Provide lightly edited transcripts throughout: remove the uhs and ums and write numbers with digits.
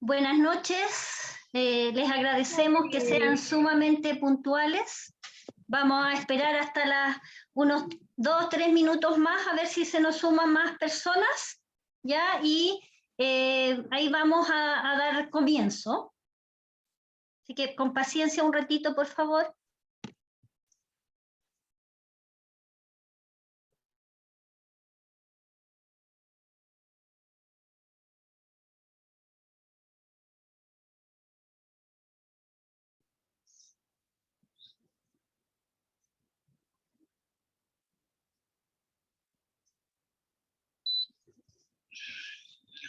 Buenas noches, les agradecemos que sean sumamente puntuales. Vamos a esperar hasta unos 2 o 3 minutos más a ver si se nos suman más personas, ¿ya? Y ahí vamos a dar comienzo. Así que con paciencia un ratito, por favor.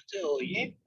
¿Se oye?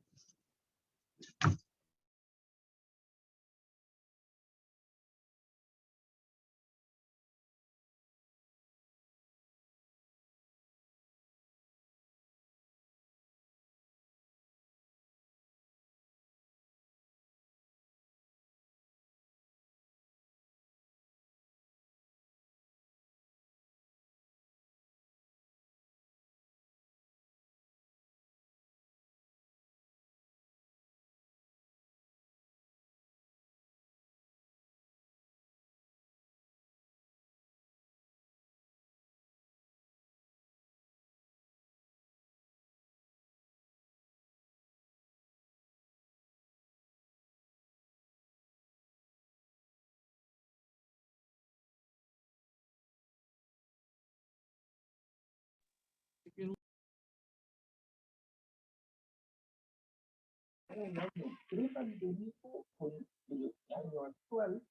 Un año pre-pandémico con el año actual.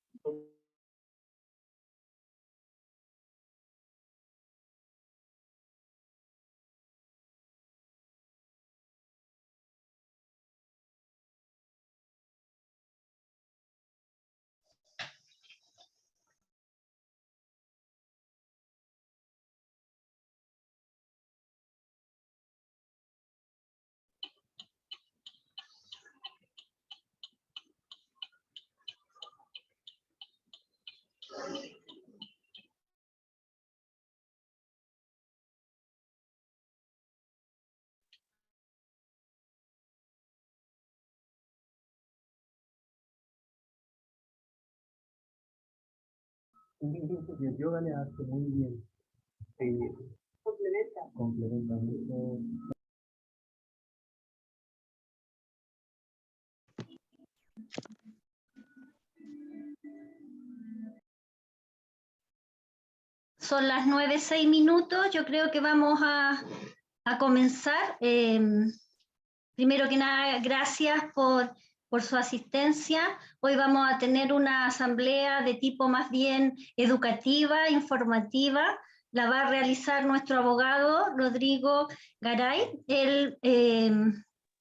El yoga le hace muy bien. Complementa mucho. Son las 9:06. Yo creo que vamos a comenzar. Primero que nada, gracias por su asistencia. Hoy vamos a tener una asamblea de tipo más bien educativa, informativa. La va a realizar nuestro abogado, Rodrigo Garay. Él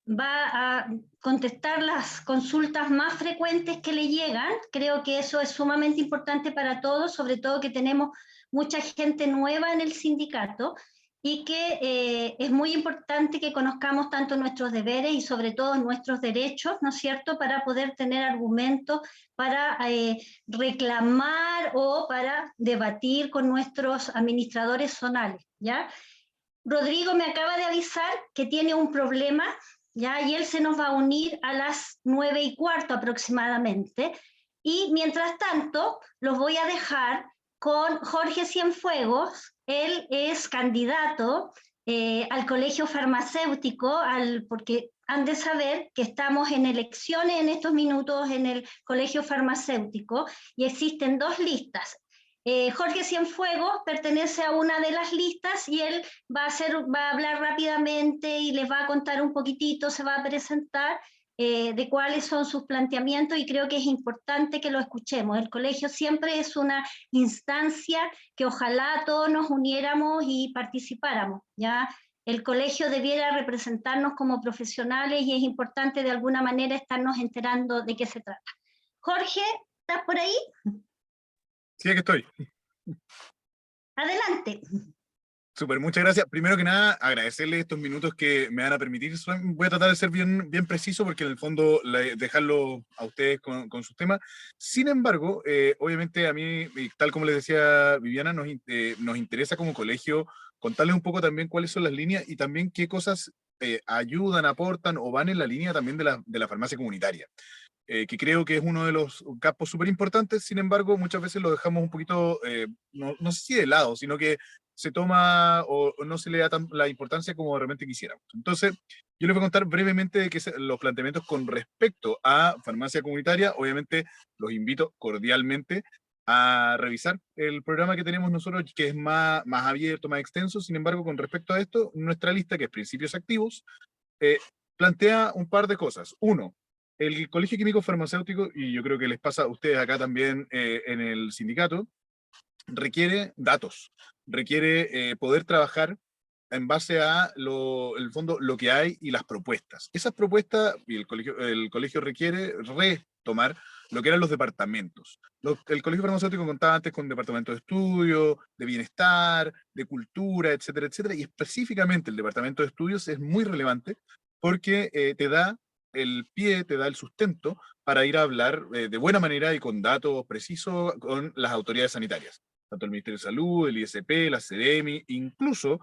va a contestar las consultas más frecuentes que le llegan. Creo que eso es sumamente importante para todos, sobre todo que tenemos mucha gente nueva en el sindicato, y que es muy importante que conozcamos tanto nuestros deberes y sobre todo nuestros derechos, ¿no es cierto?, para poder tener argumentos para reclamar o para debatir con nuestros administradores zonales, ¿ya? Rodrigo me acaba de avisar que tiene un problema, ¿ya? Y él se nos va a unir a las 9:15 aproximadamente, y mientras tanto los voy a dejar con Jorge Cienfuegos. Él es candidato al colegio farmacéutico, porque han de saber que estamos en elecciones en estos minutos en el colegio farmacéutico y existen 2 listas. Jorge Cienfuegos pertenece a una de las listas y él va a hablar rápidamente y les va a contar un poquitito, se va a presentar de cuáles son sus planteamientos, y creo que es importante que lo escuchemos. El colegio siempre es una instancia que ojalá todos nos uniéramos y participáramos, ¿ya? El colegio debiera representarnos como profesionales y es importante de alguna manera estarnos enterando de qué se trata. Jorge, ¿estás por ahí? Sí, aquí estoy. Adelante. Súper, muchas gracias. Primero que nada, agradecerle estos minutos que me van a permitir. Voy a tratar de ser bien preciso porque en el fondo dejarlo a ustedes con sus temas. Sin embargo, obviamente a mí, y tal como les decía Viviana, nos interesa como colegio contarles un poco también cuáles son las líneas y también qué cosas ayudan, aportan o van en la línea también de la farmacia comunitaria. Que creo que es uno de los campos súper importantes. Sin embargo, muchas veces lo dejamos un poquito, no sé si de lado, sino que se toma o no se le da la importancia como realmente quisiéramos. Entonces, yo les voy a contar brevemente de los planteamientos con respecto a farmacia comunitaria. Obviamente, los invito cordialmente a revisar el programa que tenemos nosotros, que es más abierto, más extenso. Sin embargo, con respecto a esto, nuestra lista, que es Principios Activos, eh, plantea un par de cosas. Uno, el Colegio Químico Farmacéutico, y yo creo que les pasa a ustedes acá también en el sindicato, requiere datos, requiere poder trabajar en base a el fondo, lo que hay y las propuestas. Esas propuestas, y el colegio requiere retomar lo que eran los departamentos. El colegio farmacéutico contaba antes con departamentos de estudio, de bienestar, de cultura, etcétera, etcétera, y específicamente el departamento de estudios es muy relevante porque te da el pie, te da el sustento para ir a hablar de buena manera y con datos precisos con las autoridades sanitarias, tanto el Ministerio de Salud, el ISP, la CDEMI, incluso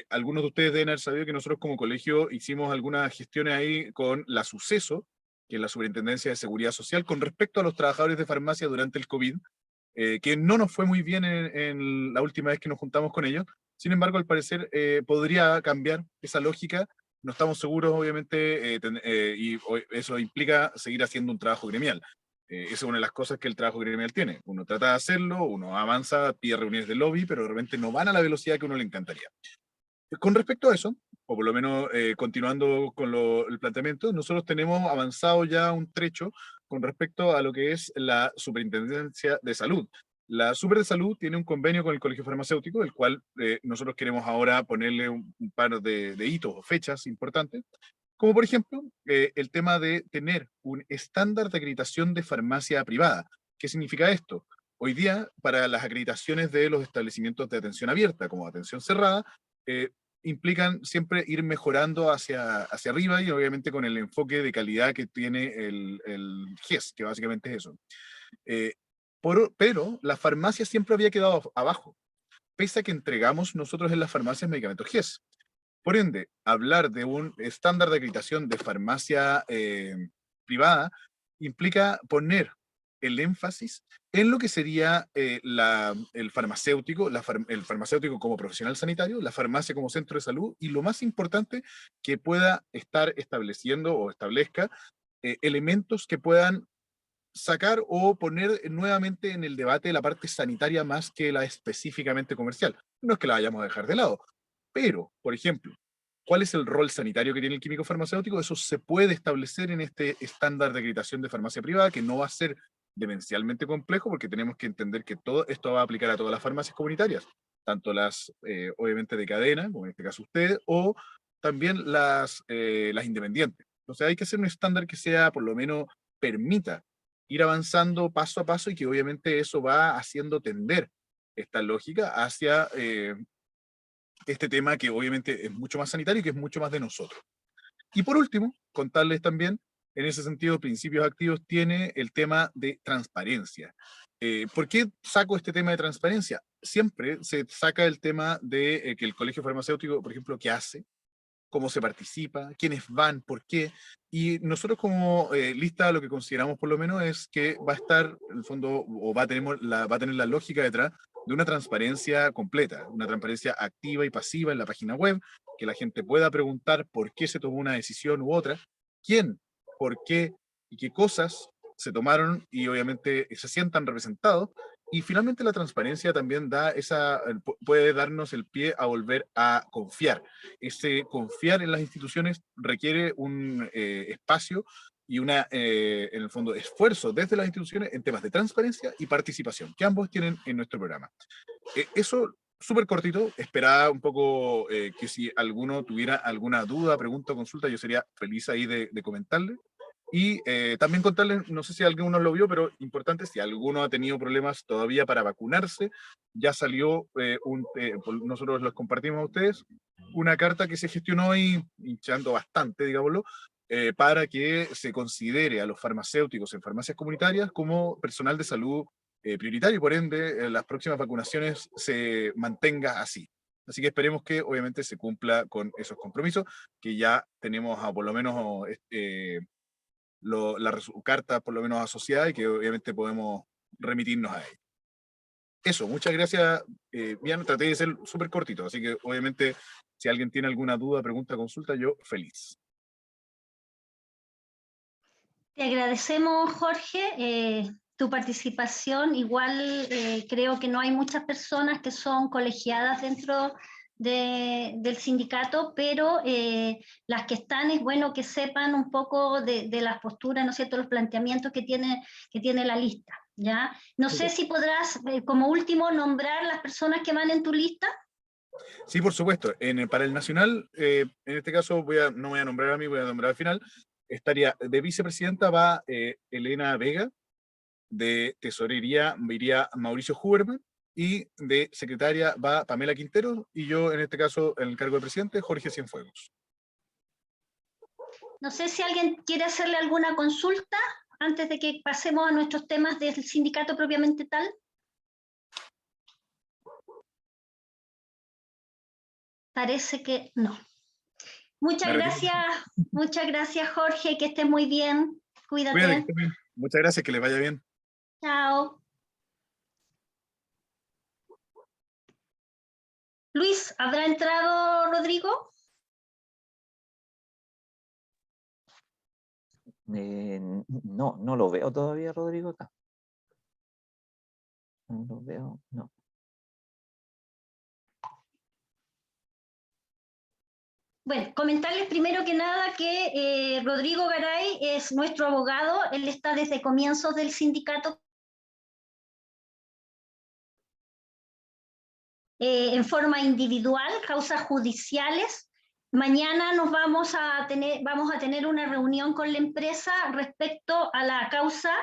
algunos de ustedes deben haber sabido que nosotros como colegio hicimos algunas gestiones ahí con la Suceso, que es la Superintendencia de Seguridad Social, con respecto a los trabajadores de farmacia durante el COVID, que no nos fue muy bien en la última vez que nos juntamos con ellos. Sin embargo, al parecer podría cambiar esa lógica. No estamos seguros, obviamente, eso implica seguir haciendo un trabajo gremial. Esa es una de las cosas que el trabajo gremial tiene. Uno trata de hacerlo, uno avanza, pide reuniones de lobby, pero de repente no van a la velocidad que uno le encantaría. Con respecto a eso, o por lo menos continuando con el planteamiento, nosotros tenemos avanzado ya un trecho con respecto a lo que es la Superintendencia de Salud. La Super de Salud tiene un convenio con el Colegio Farmacéutico, el cual nosotros queremos ahora ponerle un par de hitos o fechas importantes, como por ejemplo el tema de tener un estándar de acreditación de farmacia privada. ¿Qué significa esto? Hoy día, para las acreditaciones de los establecimientos de atención abierta, como atención cerrada, eh, implican siempre ir mejorando hacia arriba y obviamente con el enfoque de calidad que tiene el GES, que básicamente es eso. Eh, pero la farmacia siempre había quedado abajo, pese a que entregamos nosotros en las farmacias medicamentos GES. Por ende, hablar de un estándar de acreditación de farmacia privada implica poner el énfasis en lo que sería el farmacéutico, el farmacéutico como profesional sanitario, la farmacia como centro de salud y lo más importante, que pueda estar estableciendo o establezca elementos que puedan sacar o poner nuevamente en el debate la parte sanitaria más que la específicamente comercial. No es que la vayamos a dejar de lado, pero, por ejemplo, ¿cuál es el rol sanitario que tiene el químico farmacéutico? Eso se puede establecer en este estándar de acreditación de farmacia privada, que no va a ser demencialmente complejo, porque tenemos que entender que todo esto va a aplicar a todas las farmacias comunitarias, tanto las, obviamente, de cadena, como en este caso ustedes, o también las independientes. Entonces hay que hacer un estándar que sea, por lo menos, permita ir avanzando paso a paso y que obviamente eso va haciendo tender esta lógica hacia este tema que obviamente es mucho más sanitario y que es mucho más de nosotros. Y por último, contarles también, en ese sentido, Principios Activos tiene el tema de transparencia. ¿Por qué saco este tema de transparencia? Siempre se saca el tema de que el colegio farmacéutico, por ejemplo, ¿qué hace? ¿Cómo se participa? ¿Quiénes van? ¿Por qué? Y nosotros como lista lo que consideramos por lo menos es que va a estar, en el fondo, o va a tener la lógica detrás de una transparencia completa, una transparencia activa y pasiva en la página web, que la gente pueda preguntar por qué se tomó una decisión u otra, quién, por qué y qué cosas se tomaron y obviamente se sientan representados. Y finalmente la transparencia también puede darnos el pie a volver a confiar. Ese confiar en las instituciones requiere un espacio y en el fondo, esfuerzo desde las instituciones en temas de transparencia y participación, que ambos tienen en nuestro programa. Eso, súper cortito, esperaba un poco que si alguno tuviera alguna duda, pregunta o consulta, yo sería feliz ahí de comentarle. Y también contarles, no sé si alguno lo vio, pero importante, si alguno ha tenido problemas todavía para vacunarse, ya salió, nosotros los compartimos a ustedes, una carta que se gestionó y hinchando bastante, digámoslo, para que se considere a los farmacéuticos en farmacias comunitarias como personal de salud prioritario, y por ende las próximas vacunaciones se mantenga así. Así que esperemos que obviamente se cumpla con esos compromisos, que ya tenemos a por lo menos la carta por lo menos asociada y que obviamente podemos remitirnos a ella. Eso, muchas gracias. Bien, traté de ser súper cortito, así que obviamente si alguien tiene alguna duda, pregunta, consulta, yo feliz. Te agradecemos, Jorge, tu participación. Igual creo que no hay muchas personas que son colegiadas dentro del sindicato, pero las que están es bueno que sepan un poco de las posturas, ¿no es cierto?, los planteamientos que tiene la lista, ¿ya? No sé si podrás, como último, nombrar las personas que van en tu lista. Sí, por supuesto. Para el Nacional, en este caso no voy a nombrar a mí, voy a nombrar al final. Estaría de vicepresidenta va Elena Vega, de tesorería iría Mauricio Huberman, y de secretaria va Pamela Quintero, y yo en este caso en el cargo de presidente, Jorge Cienfuegos. No sé si alguien quiere hacerle alguna consulta antes de que pasemos a nuestros temas del sindicato propiamente tal. Parece que no. Muchas gracias Jorge, que estés muy bien. Cuídate, que Cuídate. estés bien. Muchas gracias, que les vaya bien. Chao. Luis, ¿habrá entrado Rodrigo? No, no lo veo todavía, Rodrigo, acá. No lo veo, no. Bueno, comentarles primero que nada que Rodrigo Garay es nuestro abogado. Él está desde comienzos del sindicato en forma individual, causas judiciales. Mañana vamos a tener una reunión con la empresa respecto a la causa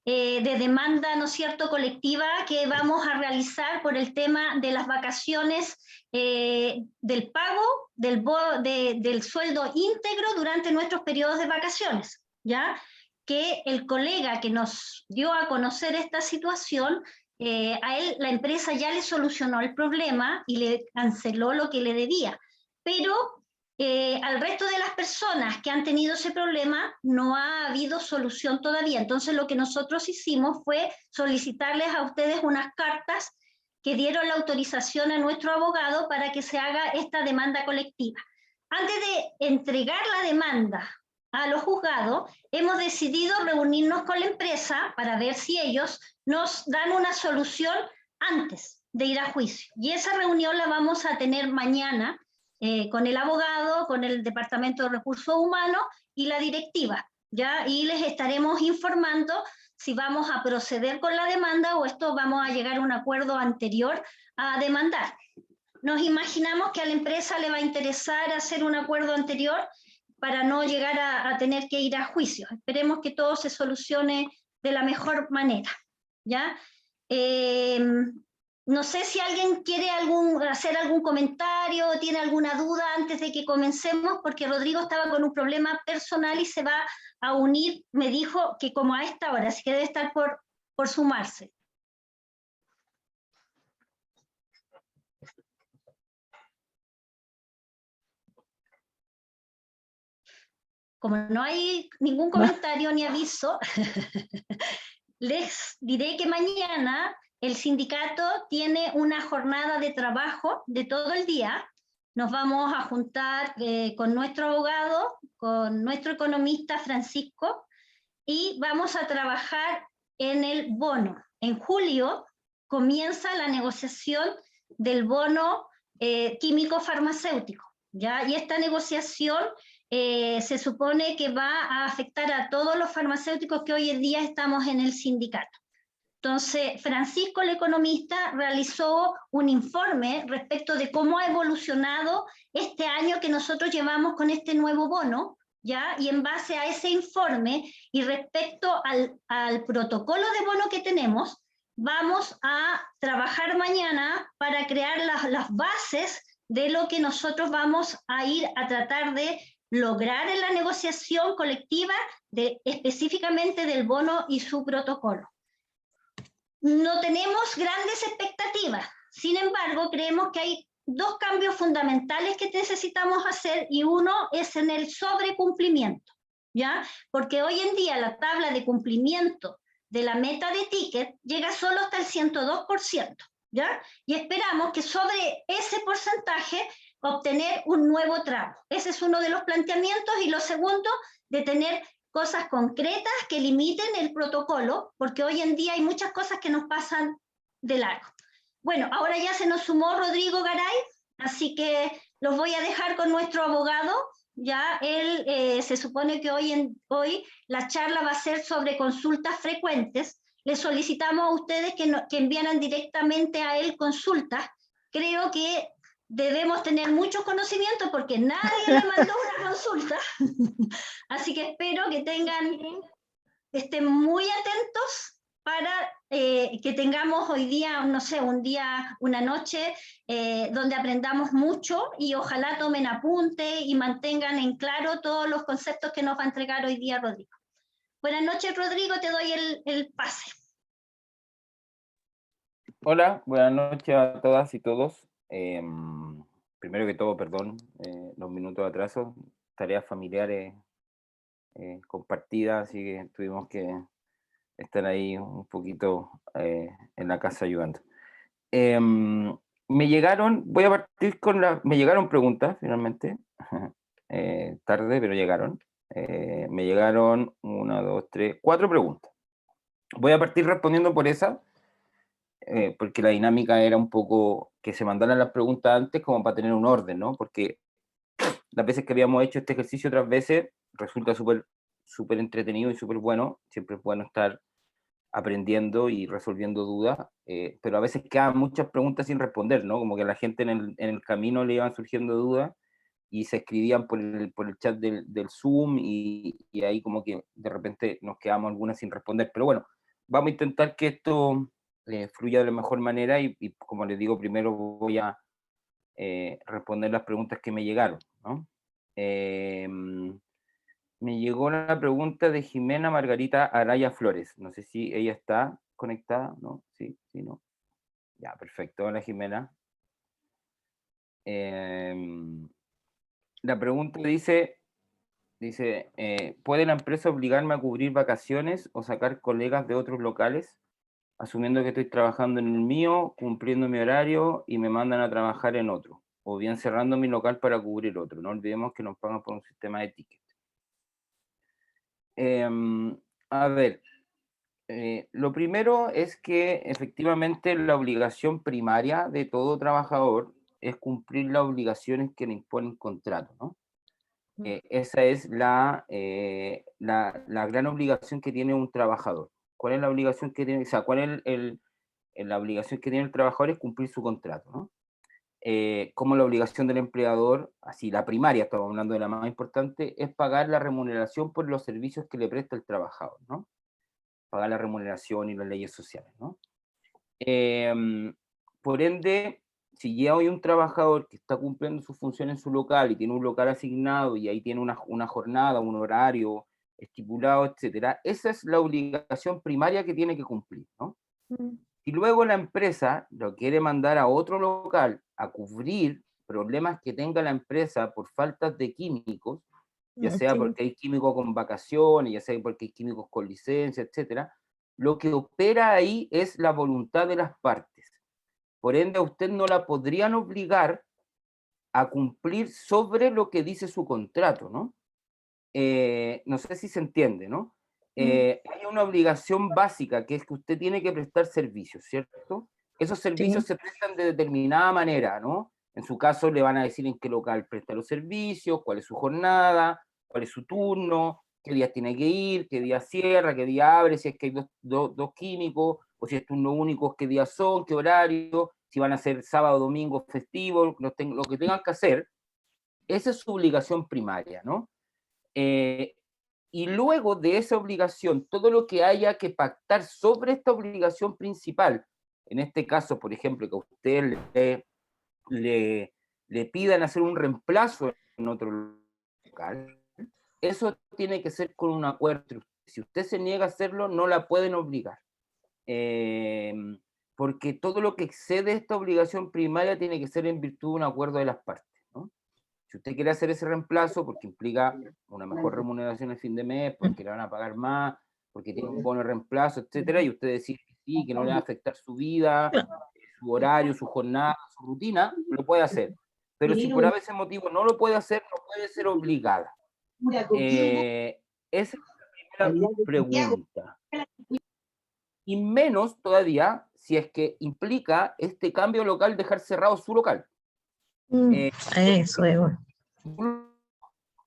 de demanda, ¿no es cierto?, colectiva que vamos a realizar por el tema de las vacaciones, del pago del sueldo íntegro durante nuestros periodos de vacaciones, ¿ya? Que el colega que nos dio a conocer esta situación, a él la empresa ya le solucionó el problema y le canceló lo que le debía, pero al resto de las personas que han tenido ese problema no ha habido solución todavía. Entonces lo que nosotros hicimos fue solicitarles a ustedes unas cartas que dieron la autorización a nuestro abogado para que se haga esta demanda colectiva. Antes de entregar la demanda a los juzgados, hemos decidido reunirnos con la empresa para ver si ellos nos dan una solución antes de ir a juicio. Y esa reunión la vamos a tener mañana con el abogado, con el Departamento de Recursos Humanos y la directiva, ¿ya? Y les estaremos informando si vamos a proceder con la demanda o esto vamos a llegar a un acuerdo anterior a demandar. Nos imaginamos que a la empresa le va a interesar hacer un acuerdo anterior para no llegar a tener que ir a juicio. Esperemos que todo se solucione de la mejor manera, ¿ya? No sé si alguien quiere hacer algún comentario o tiene alguna duda antes de que comencemos, porque Rodrigo estaba con un problema personal y se va a unir, me dijo que como a esta hora, así que debe estar por sumarse. Como no hay ningún comentario ni aviso, les diré que mañana el sindicato tiene una jornada de trabajo de todo el día. Nos vamos a juntar con nuestro abogado, con nuestro economista Francisco, y vamos a trabajar en el bono. En julio comienza la negociación del bono químico farmacéutico, ¿ya? Y esta negociación se supone que va a afectar a todos los farmacéuticos que hoy en día estamos en el sindicato. Entonces, Francisco, el economista, realizó un informe respecto de cómo ha evolucionado este año que nosotros llevamos con este nuevo bono, ¿ya? Y en base a ese informe y respecto al protocolo de bono que tenemos, vamos a trabajar mañana para crear las bases de lo que nosotros vamos a ir a tratar de lograr en la negociación colectiva específicamente del bono y su protocolo. No tenemos grandes expectativas, sin embargo, creemos que hay dos cambios fundamentales que necesitamos hacer y uno es en el sobrecumplimiento, ¿ya? Porque hoy en día la tabla de cumplimiento de la meta de ticket llega solo hasta el 102%, ¿ya? Y esperamos que sobre ese porcentaje obtener un nuevo tramo. Ese es uno de los planteamientos y lo segundo, de tener cosas concretas que limiten el protocolo, porque hoy en día hay muchas cosas que nos pasan de largo. Bueno, ahora ya se nos sumó Rodrigo Garay, así que los voy a dejar con nuestro abogado. Ya él se supone que hoy la charla va a ser sobre consultas frecuentes. Le solicitamos a ustedes que enviaran directamente a él consultas. Creo que debemos tener mucho conocimiento porque nadie le mandó una consulta. Así que espero que estén muy atentos para que tengamos hoy día, no sé, una noche donde aprendamos mucho y ojalá tomen apunte y mantengan en claro todos los conceptos que nos va a entregar hoy día Rodrigo. Buenas noches, Rodrigo, te doy el pase. Hola, buenas noches a todas y todos. Primero que todo, perdón, los minutos de atraso, tareas familiares compartidas, así que tuvimos que estar ahí un poquito en la casa ayudando. Me llegaron preguntas finalmente, tarde, pero llegaron. Me llegaron 1, 2, 3, 4 preguntas. Voy a partir respondiendo por esa, porque la dinámica era un poco que se mandaran las preguntas antes como para tener un orden, ¿no? Porque las veces que habíamos hecho este ejercicio otras veces resulta súper entretenido y súper bueno. Siempre es bueno estar aprendiendo y resolviendo dudas, pero a veces quedan muchas preguntas sin responder, ¿no? Como que a la gente en el camino le iban surgiendo dudas y se escribían por el chat del Zoom y ahí como que de repente nos quedamos algunas sin responder. Pero bueno, vamos a intentar que esto fluya de la mejor manera y como les digo, primero voy a responder las preguntas que me llegaron, ¿no? Me llegó la pregunta de Jimena Margarita Araya Flores. No sé si ella está conectada, ¿no? Sí, sí, no. Ya, perfecto. Hola, Jimena. La pregunta dice, ¿puede la empresa obligarme a cubrir vacaciones o sacar colegas de otros locales, asumiendo que estoy trabajando en el mío, cumpliendo mi horario y me mandan a trabajar en otro? O bien cerrando mi local para cubrir otro. No olvidemos que nos pagan por un sistema de ticket. A ver, lo primero es que efectivamente la obligación primaria de todo trabajador es cumplir las obligaciones que le impone el contrato, ¿no? Esa es la gran obligación que tiene un trabajador. ¿Cuál es la obligación que tiene? O sea, ¿cuál es la obligación que tiene el trabajador? Es cumplir su contrato, ¿no? Como la obligación del empleador, así la primaria, estamos hablando de la más importante, es pagar la remuneración por los servicios que le presta el trabajador, ¿no? Pagar la remuneración y las leyes sociales, ¿no? Por ende, si ya hay un trabajador que está cumpliendo su función en su local y tiene un local asignado y ahí tiene una jornada, un horario estipulado, etcétera, esa es la obligación primaria que tiene que cumplir, ¿no? Si luego la empresa lo quiere mandar a otro local a cubrir problemas que tenga la empresa por faltas de químicos, ya sea porque hay químicos con vacaciones, ya sea porque hay químicos con licencia, etcétera, lo que opera ahí es la voluntad de las partes. Por ende, a usted no la podrían obligar a cumplir sobre lo que dice su contrato, ¿no? No sé si se entiende, ¿no? Hay una obligación básica, que es que usted tiene que prestar servicios, ¿cierto? Esos servicios se prestan de determinada manera, ¿no? En su caso le van a decir en qué local presta los servicios, cuál es su jornada, cuál es su turno, qué días tiene que ir, qué día cierra, qué día abre, si es que hay dos químicos, o si es turno único, qué días son, qué horario, si van a ser sábado, domingo, festivo, lo que tengan que hacer. Esa es su obligación primaria, ¿no? Y luego de esa obligación, todo lo que haya que pactar sobre esta obligación principal, en este caso, por ejemplo, que a usted le pidan hacer un reemplazo en otro local, eso tiene que ser con un acuerdo. Si usted se niega a hacerlo, no la pueden obligar. Porque todo lo que excede esta obligación primaria tiene que ser en virtud de un acuerdo de las partes, ¿no? Si usted quiere hacer ese reemplazo porque implica una mejor remuneración el fin de mes, porque le van a pagar más, porque tiene un bono de reemplazo, etcétera, y usted decide que sí, que no le va a afectar su vida, su horario, su jornada, su rutina, lo puede hacer. Pero si por ese motivo no lo puede hacer, no puede ser obligada. Esa es la primera pregunta. Y menos todavía si es que implica este cambio local dejar cerrado su local. Eso es bueno.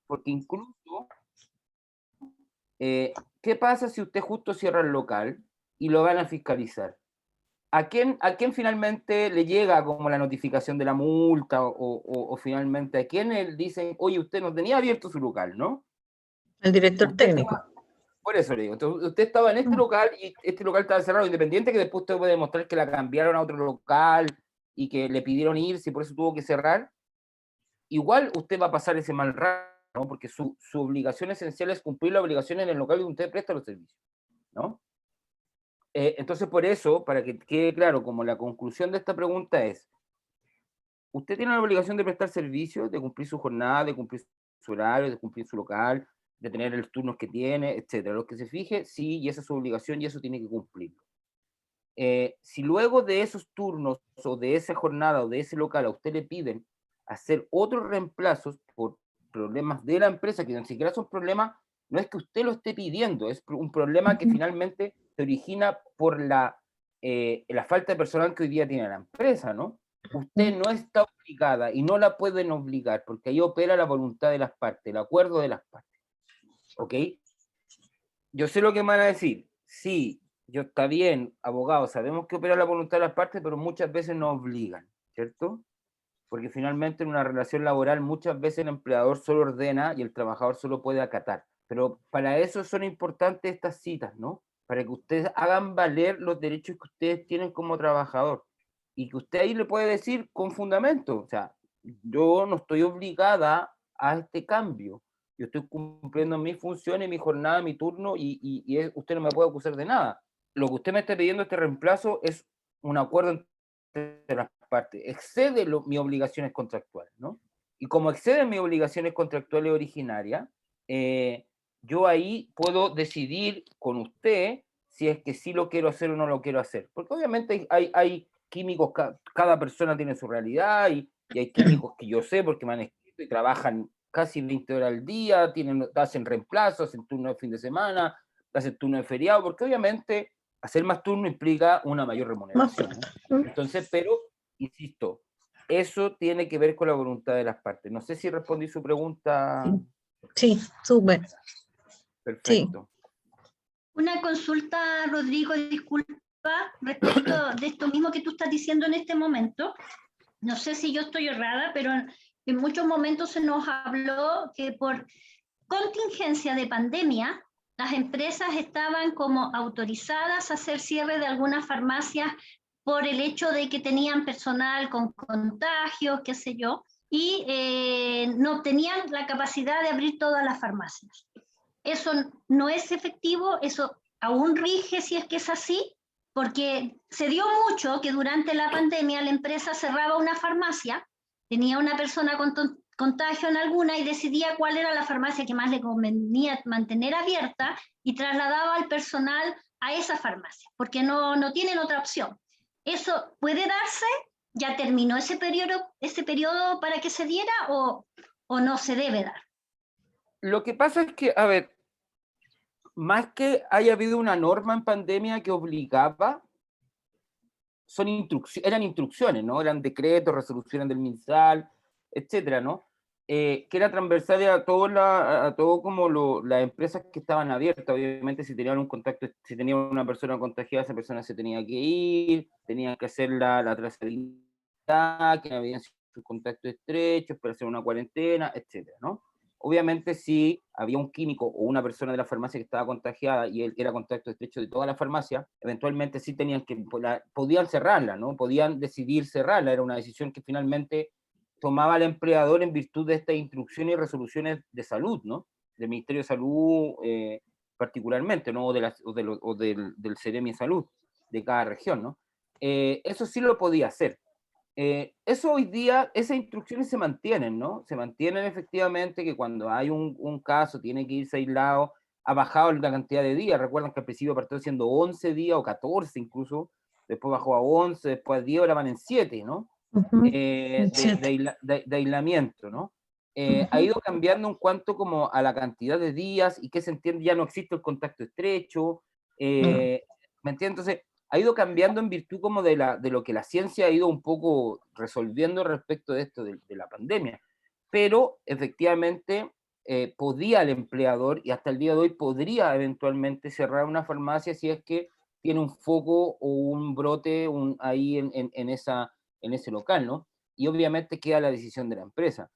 Porque incluso, ¿qué pasa si usted justo cierra el local y lo van a fiscalizar? ¿A quién finalmente le llega como la notificación de la multa o finalmente a quién le dicen, oye, usted no tenía abierto su local, ¿no? El director Usted técnico. por eso le digo, entonces, usted estaba en este local y este local estaba cerrado, independiente que después usted puede demostrar que la cambiaron a otro local y que le pidieron irse y por eso tuvo que cerrar, igual usted va a pasar ese mal rato, ¿no? Porque su obligación esencial es cumplir la obligación en el local donde usted presta los servicios, ¿no? Entonces, por eso, para que quede claro, como la conclusión de esta pregunta es, usted tiene la obligación de prestar servicios, de cumplir su jornada, de cumplir su horario, de cumplir su local, de tener los turnos que tiene, etcétera. Lo que se fije, sí, y esa es su obligación y eso tiene que cumplirlo. Si luego de esos turnos o de esa jornada o de ese local a usted le piden hacer otros reemplazos por problemas de la empresa, que ni siquiera son problemas, no es que usted lo esté pidiendo, es un problema que finalmente se origina por la falta de personal que hoy día tiene la empresa, ¿no? Usted no está obligada y no la pueden obligar, porque ahí opera la voluntad de las partes, el acuerdo de las partes. ¿Ok? Yo sé lo que me van a decir. Sí, yo está bien, abogado, sabemos que opera la voluntad de las partes, pero muchas veces nos obligan, ¿cierto? Porque finalmente en una relación laboral muchas veces el empleador solo ordena y el trabajador solo puede acatar. Pero para eso son importantes estas citas, ¿no? Para que ustedes hagan valer los derechos que ustedes tienen como trabajador. Y que usted ahí le puede decir con fundamento, o sea, yo no estoy obligada a este cambio. Yo estoy cumpliendo mis funciones, mi jornada, mi turno, y usted no me puede acusar de nada. Lo que usted me está pidiendo, este reemplazo, es un acuerdo entre las partes, excede mis obligaciones contractuales, ¿no? Y como exceden mis obligaciones contractuales originarias, yo ahí puedo decidir con usted si es que sí lo quiero hacer o no lo quiero hacer. Porque obviamente hay químicos, cada persona tiene su realidad, y hay químicos que yo sé porque me han escrito y trabajan casi 20 horas al día, hacen reemplazos, hacen turno de fin de semana, hacen turno de feriado, porque obviamente hacer más turno implica una mayor remuneración, ¿no? Entonces, pero, insisto, eso tiene que ver con la voluntad de las partes. No sé si respondí su pregunta. Sí, súper. Perfecto. Una consulta, Rodrigo, disculpa, respecto de esto mismo que tú estás diciendo en este momento. No sé si yo estoy errada, pero en muchos momentos se nos habló que por contingencia de pandemia, las empresas estaban como autorizadas a hacer cierre de algunas farmacias por el hecho de que tenían personal con contagios, qué sé yo, y no tenían la capacidad de abrir todas las farmacias. Eso no es efectivo, eso aún rige si es que es así, porque se dio mucho que durante la pandemia la empresa cerraba una farmacia, tenía una persona con contagio en alguna y decidía cuál era la farmacia que más le convenía mantener abierta y trasladaba al personal a esa farmacia, porque no tienen otra opción. ¿Eso puede darse? ¿Ya terminó ese periodo para que se diera o no se debe dar? Lo que pasa es que, a ver, más que haya habido una norma en pandemia que obligaba, eran instrucciones, ¿no? Eran decretos, resoluciones del MinSal, etcétera, ¿no? Que era transversal a todo como las empresas que estaban abiertas. Obviamente, si tenían un contacto, si tenían una persona contagiada, esa persona se tenía que ir, tenían que hacer la trazabilidad, que no habían sus contactos estrechos para hacer una cuarentena, etcétera, ¿no? Obviamente si había un químico o una persona de la farmacia que estaba contagiada y él era contacto estrecho de toda la farmacia, eventualmente sí podían cerrarla, ¿no? Podían decidir cerrarla, era una decisión que finalmente tomaba el empleador en virtud de estas instrucciones y resoluciones de salud, ¿no? Del Ministerio de Salud particularmente, ¿no? O del Seremi de Salud de cada región, ¿no? Eso sí lo podía hacer. Eso hoy día, esas instrucciones se mantienen, ¿no? Se mantienen efectivamente que cuando hay un caso tiene que irse aislado, ha bajado la cantidad de días, recuerdan que al principio partió siendo 11 días o 14 incluso, después bajó a 11, después a 10, ahora van en 7, ¿no? De aislamiento, ¿no? Ha ido cambiando en cuanto como a la cantidad de días y que se entiende, ya no existe el contacto estrecho, ¿me entiendes? Entonces, ha ido cambiando en virtud como de lo que la ciencia ha ido un poco resolviendo respecto de esto de la pandemia. Pero efectivamente podía el empleador, y hasta el día de hoy podría eventualmente cerrar una farmacia si es que tiene un foco o un brote ahí en ese local, ¿no? Y obviamente queda la decisión de la empresa.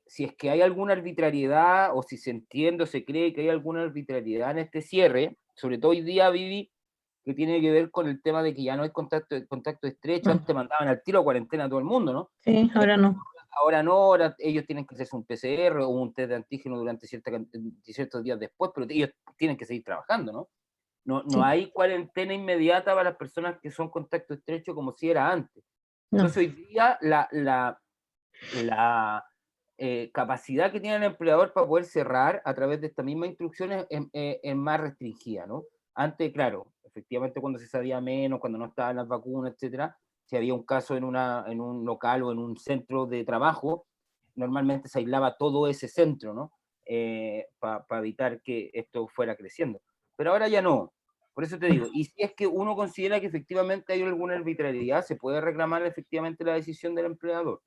Si es que hay alguna arbitrariedad o si se entiende o se cree que hay alguna arbitrariedad en este cierre, sobre todo hoy día, Vivi, que tiene que ver con el tema de que ya no hay contacto estrecho, antes mandaban al tiro a cuarentena a todo el mundo, ¿no? Sí, ahora no. Ahora no, ahora ellos tienen que hacerse un PCR o un test de antígeno durante ciertos días después, pero ellos tienen que seguir trabajando, ¿no? No hay cuarentena inmediata para las personas que son contacto estrecho como si era antes. Entonces hoy día la capacidad que tiene el empleador para poder cerrar a través de estas mismas instrucciones es más restringida, ¿no? Antes, claro, efectivamente cuando se sabía menos, cuando no estaban las vacunas, etcétera, si había un caso en un local o en un centro de trabajo, normalmente se aislaba todo ese centro, ¿no? Para evitar que esto fuera creciendo. Pero ahora ya no. Por eso te digo, y si es que uno considera que efectivamente hay alguna arbitrariedad, se puede reclamar efectivamente la decisión del empleador.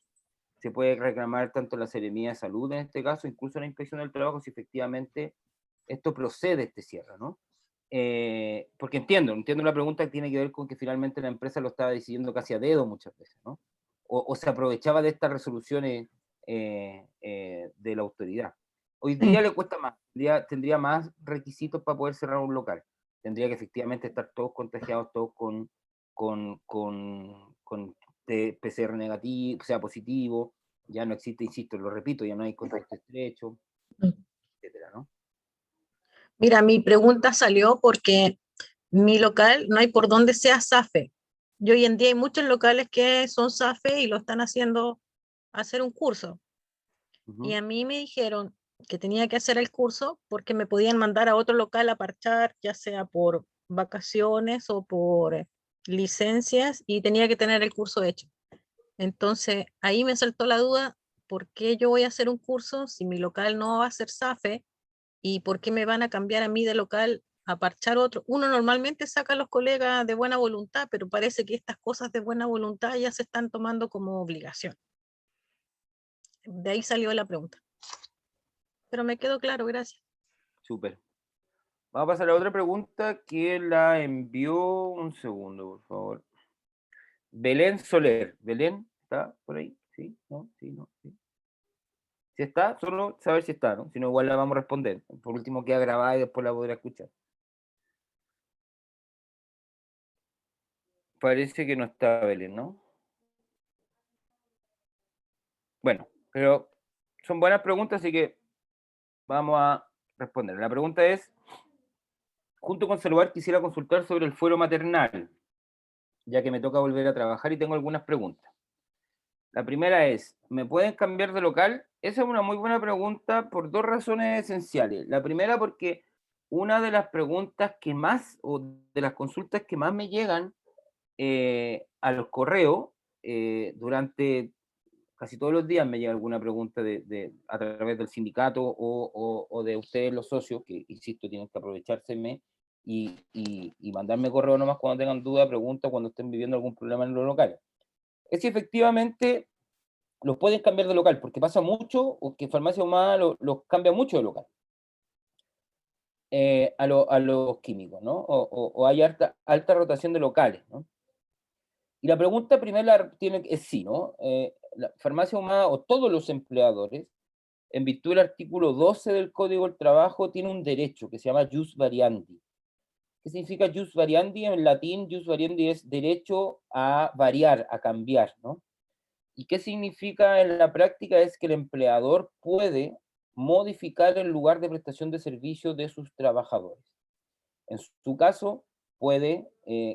Se puede reclamar tanto la Seremía de Salud en este caso, incluso la Inspección del Trabajo, si efectivamente esto procede, este cierre, ¿no? Porque entiendo la pregunta que tiene que ver con que finalmente la empresa lo estaba decidiendo casi a dedo muchas veces, ¿no? O se aprovechaba de estas resoluciones de la autoridad. Hoy día le cuesta más, tendría más requisitos para poder cerrar un local. Tendría que efectivamente estar todos contagiados, todos con PCR negativo, o sea, positivo, ya no existe, insisto, lo repito, ya no hay contacto estrecho, etcétera, ¿no? Mira, mi pregunta salió porque mi local no hay por dónde sea SAFE. Y hoy en día hay muchos locales que son SAFE y lo están haciendo hacer un curso. Y a mí me dijeron que tenía que hacer el curso porque me podían mandar a otro local a parchar, ya sea por vacaciones o por licencias, y tenía que tener el curso hecho. Entonces ahí me saltó la duda, ¿por qué yo voy a hacer un curso si mi local no va a ser SAFE? ¿Y por qué me van a cambiar a mí de local a parchar otro? Uno normalmente saca a los colegas de buena voluntad, pero parece que estas cosas de buena voluntad ya se están tomando como obligación. De ahí salió la pregunta. Pero me quedó claro, gracias. Súper. Vamos a pasar a la otra pregunta que la envió, un segundo, por favor. Belén Soler. ¿Belén está por ahí? ¿Sí? ¿No? ¿Sí? ¿No? ¿Sí? Si está, solo saber si está, ¿no? Si no, igual la vamos a responder. Por último queda grabada y después la podrá escuchar. Parece que no está Belén, ¿no? Bueno, pero son buenas preguntas, así que vamos a responder. La pregunta es, junto con Saludar quisiera consultar sobre el fuero maternal, ya que me toca volver a trabajar y tengo algunas preguntas. La primera es, ¿me pueden cambiar de local? Esa es una muy buena pregunta por dos razones esenciales. La primera porque una de las preguntas que más, o de las consultas que más me llegan a los correos, durante casi todos los días me llega alguna pregunta a través del sindicato o de ustedes los socios, que insisto, tienen que aprovechárseme y mandarme correo nomás cuando tengan duda, pregunta, cuando estén viviendo algún problema en los locales. Es que efectivamente los pueden cambiar de local, porque pasa mucho, o que Farmacia Humana los cambia mucho de local. A los químicos, ¿no? O hay alta rotación de locales, ¿no? Y la pregunta primera es sí, ¿no? La Farmacia Humana o todos los empleadores en virtud del artículo 12 del Código del Trabajo, tiene un derecho que se llama jus variandi. ¿Qué significa jus variandi? En latín, jus variandi es derecho a variar, a cambiar, ¿no? ¿Y qué significa en la práctica? Es que el empleador puede modificar el lugar de prestación de servicios de sus trabajadores. En su caso, puede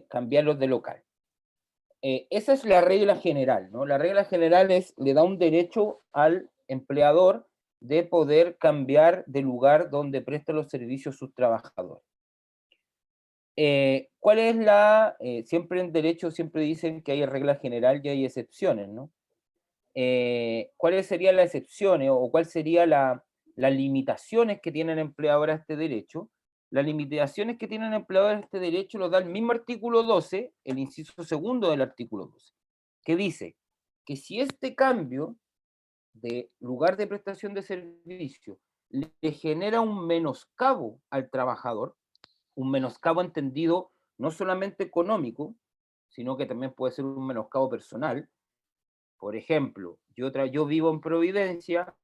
cambiarlos de local. Esa es la regla general, ¿no? La regla general le da un derecho al empleador de poder cambiar de lugar donde presta los servicios sus trabajadores. ¿Cuál es siempre en derecho siempre dicen que hay regla general y hay excepciones, ¿no? ¿Cuáles serían las excepciones o cuáles serían las limitaciones que tienen empleadores a este derecho? Las limitaciones que tienen empleadores a este derecho lo da el mismo artículo 12, el inciso segundo del artículo 12, que dice que si este cambio de lugar de prestación de servicio le genera un menoscabo al trabajador, un menoscabo entendido no solamente económico, sino que también puede ser un menoscabo personal. Por ejemplo, yo vivo en Providencia,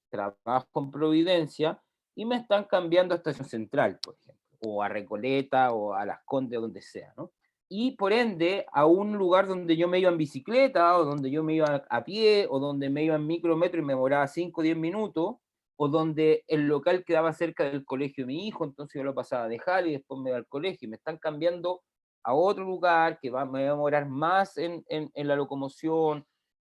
trabajo en Providencia, y me están cambiando a Estación Central, por ejemplo, o a Recoleta, o a Las Condes, donde sea, ¿no? Y por ende, a un lugar donde yo me iba en bicicleta, o donde yo me iba a pie, o donde me iba en micrometro y me demoraba 5 o 10 minutos, o donde el local quedaba cerca del colegio de mi hijo, entonces yo lo pasaba a dejar y después me iba al colegio, y me están cambiando a otro lugar que me va a demorar más en la locomoción,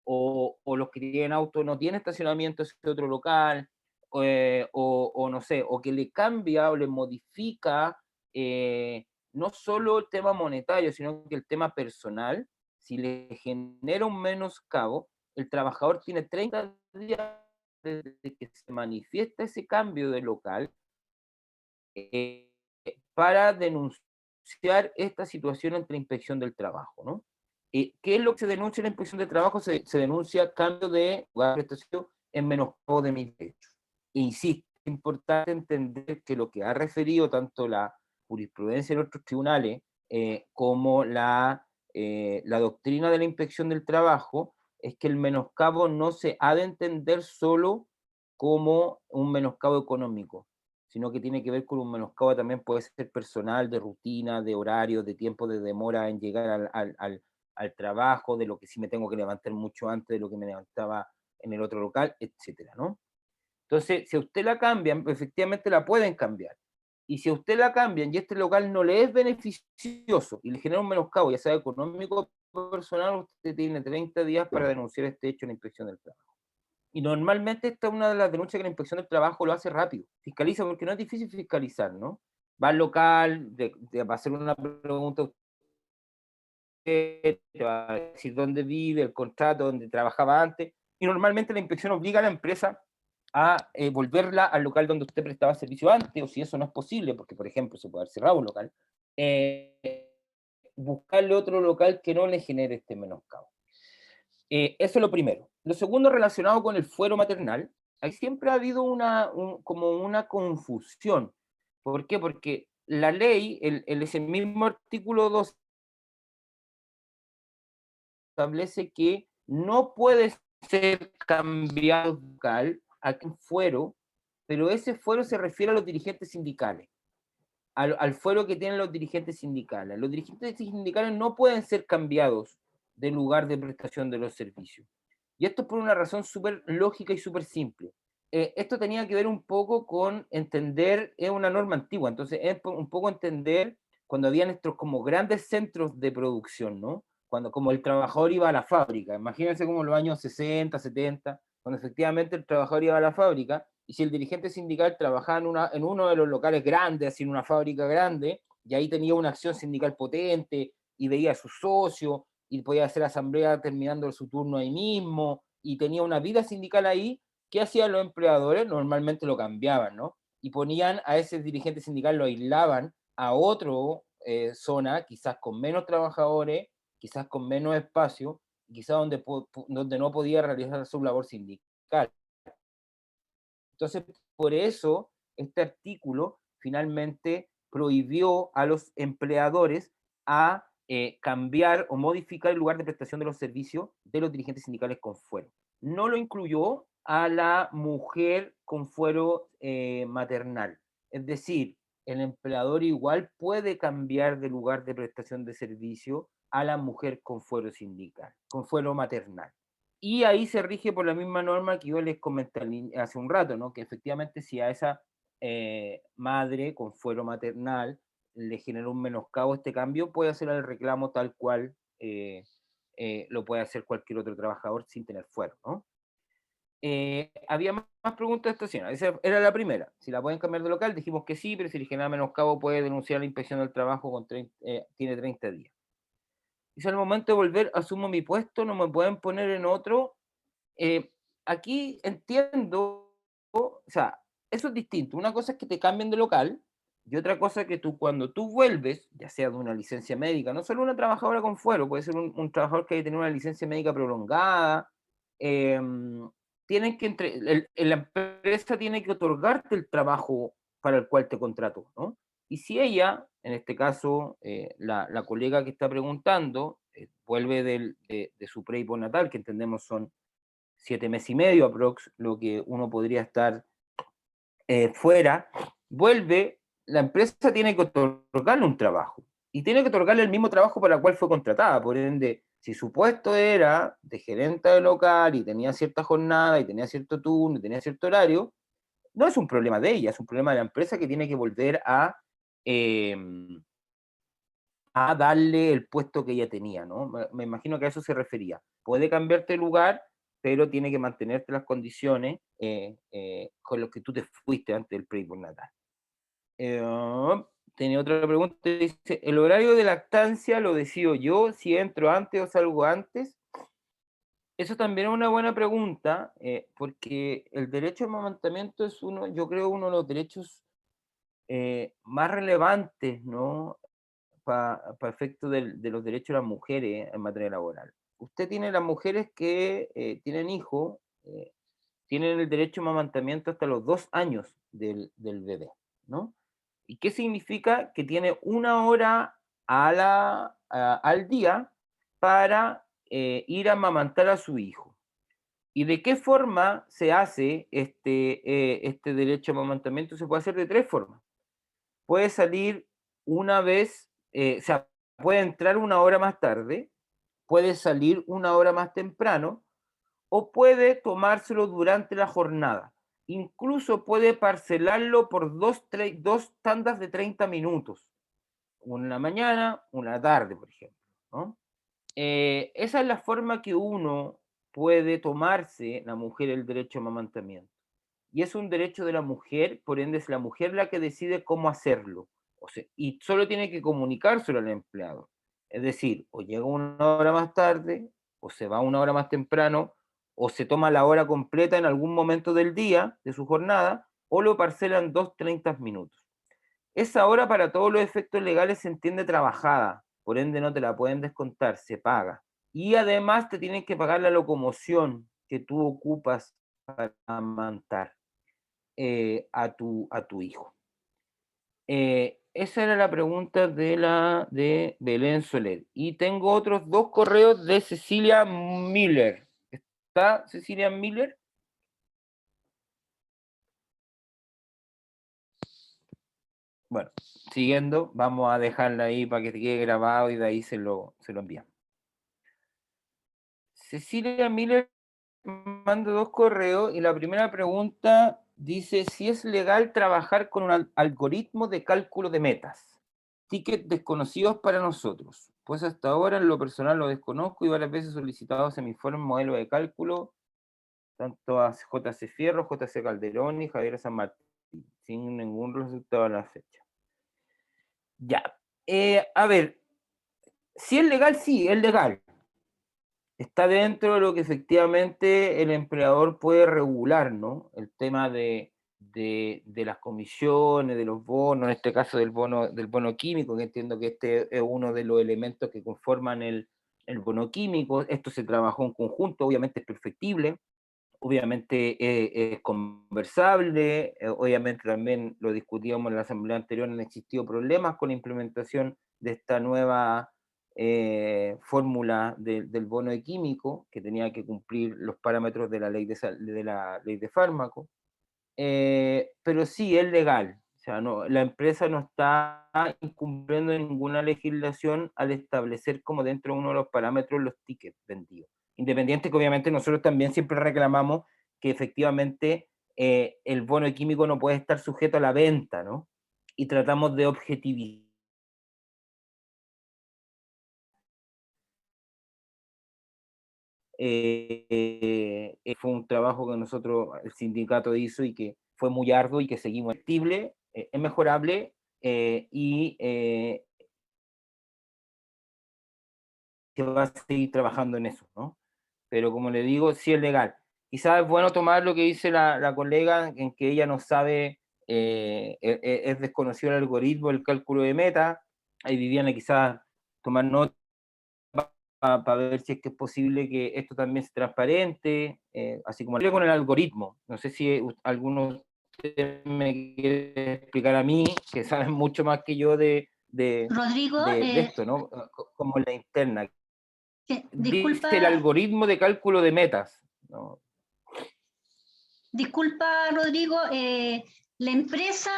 o los que tienen auto no tienen estacionamiento en ese otro local, o no sé, o que le cambia o le modifica no solo el tema monetario, sino que el tema personal. Si le genera un menoscabo, el trabajador tiene 30 días desde que se manifiesta ese cambio de local eh, para denunciar esta situación ante la inspección del trabajo, ¿no? ¿Qué es lo que se denuncia en la inspección de trabajo? Se denuncia cambio de lugar de prestación en menoscabo de mis derechos. E insisto, es importante entender que lo que ha referido tanto la jurisprudencia de nuestros tribunales como la doctrina de la inspección del trabajo es que el menoscabo no se ha de entender solo como un menoscabo económico, sino que tiene que ver con un menoscabo también puede ser personal, de rutina, de horario, de tiempo de demora en llegar al trabajo, de lo que sí me tengo que levantar mucho antes de lo que me levantaba en el otro local, etcétera, ¿no? Entonces, si a usted la cambian, efectivamente la pueden cambiar. Y si a usted la cambian y este local no le es beneficioso y le genera un menoscabo, ya sea económico o personal, usted tiene 30 días para denunciar este hecho en la inspección del trabajo. Y normalmente esta es una de las denuncias que la inspección del trabajo lo hace rápido. Fiscaliza, porque no es difícil fiscalizar, ¿no? Va al local, va a hacer una pregunta a usted, te va a decir dónde vive, el contrato, dónde trabajaba antes, y normalmente la inspección obliga a la empresa a volverla al local donde usted prestaba servicio antes, o si eso no es posible, porque por ejemplo se puede haber cerrado un local, buscarle otro local que no le genere este menoscabo. Eso es lo primero. Lo segundo, relacionado con el fuero maternal, ahí siempre ha habido como una confusión. ¿Por qué? Porque la ley, ese mismo artículo 2 establece que no puede ser cambiado local a un fuero, pero ese fuero se refiere a los dirigentes sindicales, al fuero que tienen los dirigentes sindicales. Los dirigentes sindicales no pueden ser cambiados de lugar de prestación de los servicios. Y esto es por una razón súper lógica y súper simple. Esto tenía que ver un poco con entender, es una norma antigua, entonces es un poco entender cuando habían estos como grandes centros de producción, ¿no? Cuando como el trabajador iba a la fábrica, imagínense como en los años 60, 70, cuando efectivamente el trabajador iba a la fábrica, y si el dirigente sindical trabajaba en uno de los locales grandes, así en una fábrica grande, y ahí tenía una acción sindical potente, y veía a sus socios, y podía hacer asamblea terminando su turno ahí mismo, y tenía una vida sindical ahí, ¿qué hacían los empleadores? Normalmente lo cambiaban, ¿no? Y ponían a ese dirigente sindical, lo aislaban a otra zona, quizás con menos trabajadores, quizás con menos espacio, quizás donde no podía realizar su labor sindical. Entonces, por eso, este artículo finalmente prohibió a los empleadores a cambiar o modificar el lugar de prestación de los servicios de los dirigentes sindicales con fuero. No lo incluyó a la mujer con fuero maternal. Es decir, el empleador igual puede cambiar de lugar de prestación de servicio a la mujer con fuero sindical, con fuero maternal. Y ahí se rige por la misma norma que yo les comenté hace un rato, ¿no? Que efectivamente si a esa madre con fuero maternal le genera un menoscabo este cambio, puede hacer el reclamo tal cual lo puede hacer cualquier otro trabajador sin tener fuero, ¿no? Había más preguntas de esta señora. Esa era la primera. Si la pueden cambiar de local, dijimos que sí, pero si le genera menoscabo puede denunciar la inspección del trabajo, tiene 30 días. Dice, al momento de volver, asumo mi puesto, no me pueden poner en otro. Aquí entiendo, o sea, eso es distinto. Una cosa es que te cambien de local, y otra cosa es que cuando tú vuelves, ya sea de una licencia médica, no solo una trabajadora con fuero, puede ser un trabajador que haya tenido una licencia médica prolongada, la empresa tiene que otorgarte el trabajo para el cual te contrató, ¿no? Y si ella, en este caso, la colega que está preguntando, vuelve de su pre y postnatal, que entendemos son 7 meses y medio aprox, lo que uno podría estar fuera, vuelve, la empresa tiene que otorgarle un trabajo, y tiene que otorgarle el mismo trabajo para el cual fue contratada. Por ende, si su puesto era de gerente de local, y tenía cierta jornada, y tenía cierto turno, y tenía cierto horario, no es un problema de ella, es un problema de la empresa que tiene que volver a darle el puesto que ella tenía, ¿no? Me imagino que a eso se refería. Puede cambiarte de lugar, pero tiene que mantenerte las condiciones con las que tú te fuiste antes del pre y postnatal. Tenía otra pregunta, dice, ¿el horario de lactancia lo decido yo, si entro antes o salgo antes? Eso también es una buena pregunta, porque el derecho al amamantamiento es yo creo, uno de los derechos más relevantes, ¿no? Para efecto de los derechos de las mujeres en materia laboral. Usted tiene las mujeres que tienen hijos, tienen el derecho a amamantamiento hasta los 2 años del bebé, ¿no? ¿Y qué significa? Que tiene 1 hora al día para ir a amamantar a su hijo. ¿Y de qué forma se hace este derecho a amamantamiento? Se puede hacer de 3 formas. Puede salir una vez, o sea, puede entrar 1 hora más tarde, puede salir 1 hora más temprano, o puede tomárselo durante la jornada. Incluso puede parcelarlo por dos tandas de 30 minutos. Una en la mañana, una en la tarde, por ejemplo, ¿no? Esa es la forma que uno puede tomarse, la mujer, el derecho a amamantamiento. Y es un derecho de la mujer, por ende es la mujer la que decide cómo hacerlo. O sea, y solo tiene que comunicárselo al empleado. Es decir, o llega 1 hora más tarde, o se va 1 hora más temprano, o se toma la hora completa en algún momento del día, de su jornada, o lo parcelan 30 minutos. Esa hora para todos los efectos legales se entiende trabajada, por ende no te la pueden descontar, se paga. Y además te tienen que pagar la locomoción que tú ocupas para amamantar a tu hijo. Esa era la pregunta de Belén Soler. Y tengo otros 2 correos de Cecilia Miller. ¿Está Cecilia Miller? Bueno, siguiendo, vamos a dejarla ahí para que te quede grabado y de ahí se lo envían. Cecilia Miller manda 2 correos y la primera pregunta dice si es legal trabajar con un algoritmo de cálculo de metas. Tickets desconocidos para nosotros, pues hasta ahora en lo personal lo desconozco y varias veces solicitado semiforme modelo de cálculo, tanto a JC Fierro, JC Calderón y Javier San Martín, sin ningún resultado a la fecha. Ya, a ver, si es legal, sí, es legal. Está dentro de lo que efectivamente el empleador puede regular, ¿no? El tema de las comisiones, de los bonos, en este caso del bono químico, que entiendo que este es uno de los elementos que conforman el bono químico. Esto se trabajó en conjunto, obviamente es perfectible, obviamente es conversable, obviamente también lo discutíamos en la asamblea anterior, han existido problemas con la implementación de esta nueva fórmula del bono de químico, que tenía que cumplir los parámetros de la ley de la ley de fármaco, pero sí es legal. O sea, no, la empresa no está incumpliendo ninguna legislación al establecer como dentro de uno de los parámetros los tickets vendidos. Independiente que obviamente nosotros también siempre reclamamos que efectivamente el bono químico no puede estar sujeto a la venta, ¿no? Y tratamos de objetivizar. Fue un trabajo que nosotros, el sindicato hizo y que fue muy arduo y que seguimos factible, es mejorable y se va a seguir trabajando en eso, ¿no? Pero como le digo, sí es legal. Quizás es bueno tomar lo que dice la colega, en que ella no sabe, es desconocido el algoritmo, el cálculo de meta. Ahí Viviana quizás tomar nota para ver si es que es posible que esto también sea transparente, así como con el algoritmo. No sé si alguno de ustedes me quiere explicar a mí, que saben mucho más que yo Rodrigo, de esto, ¿no? Como la interna. disculpa, Dice el algoritmo de cálculo de metas, ¿no? disculpa Rodrigo, la empresa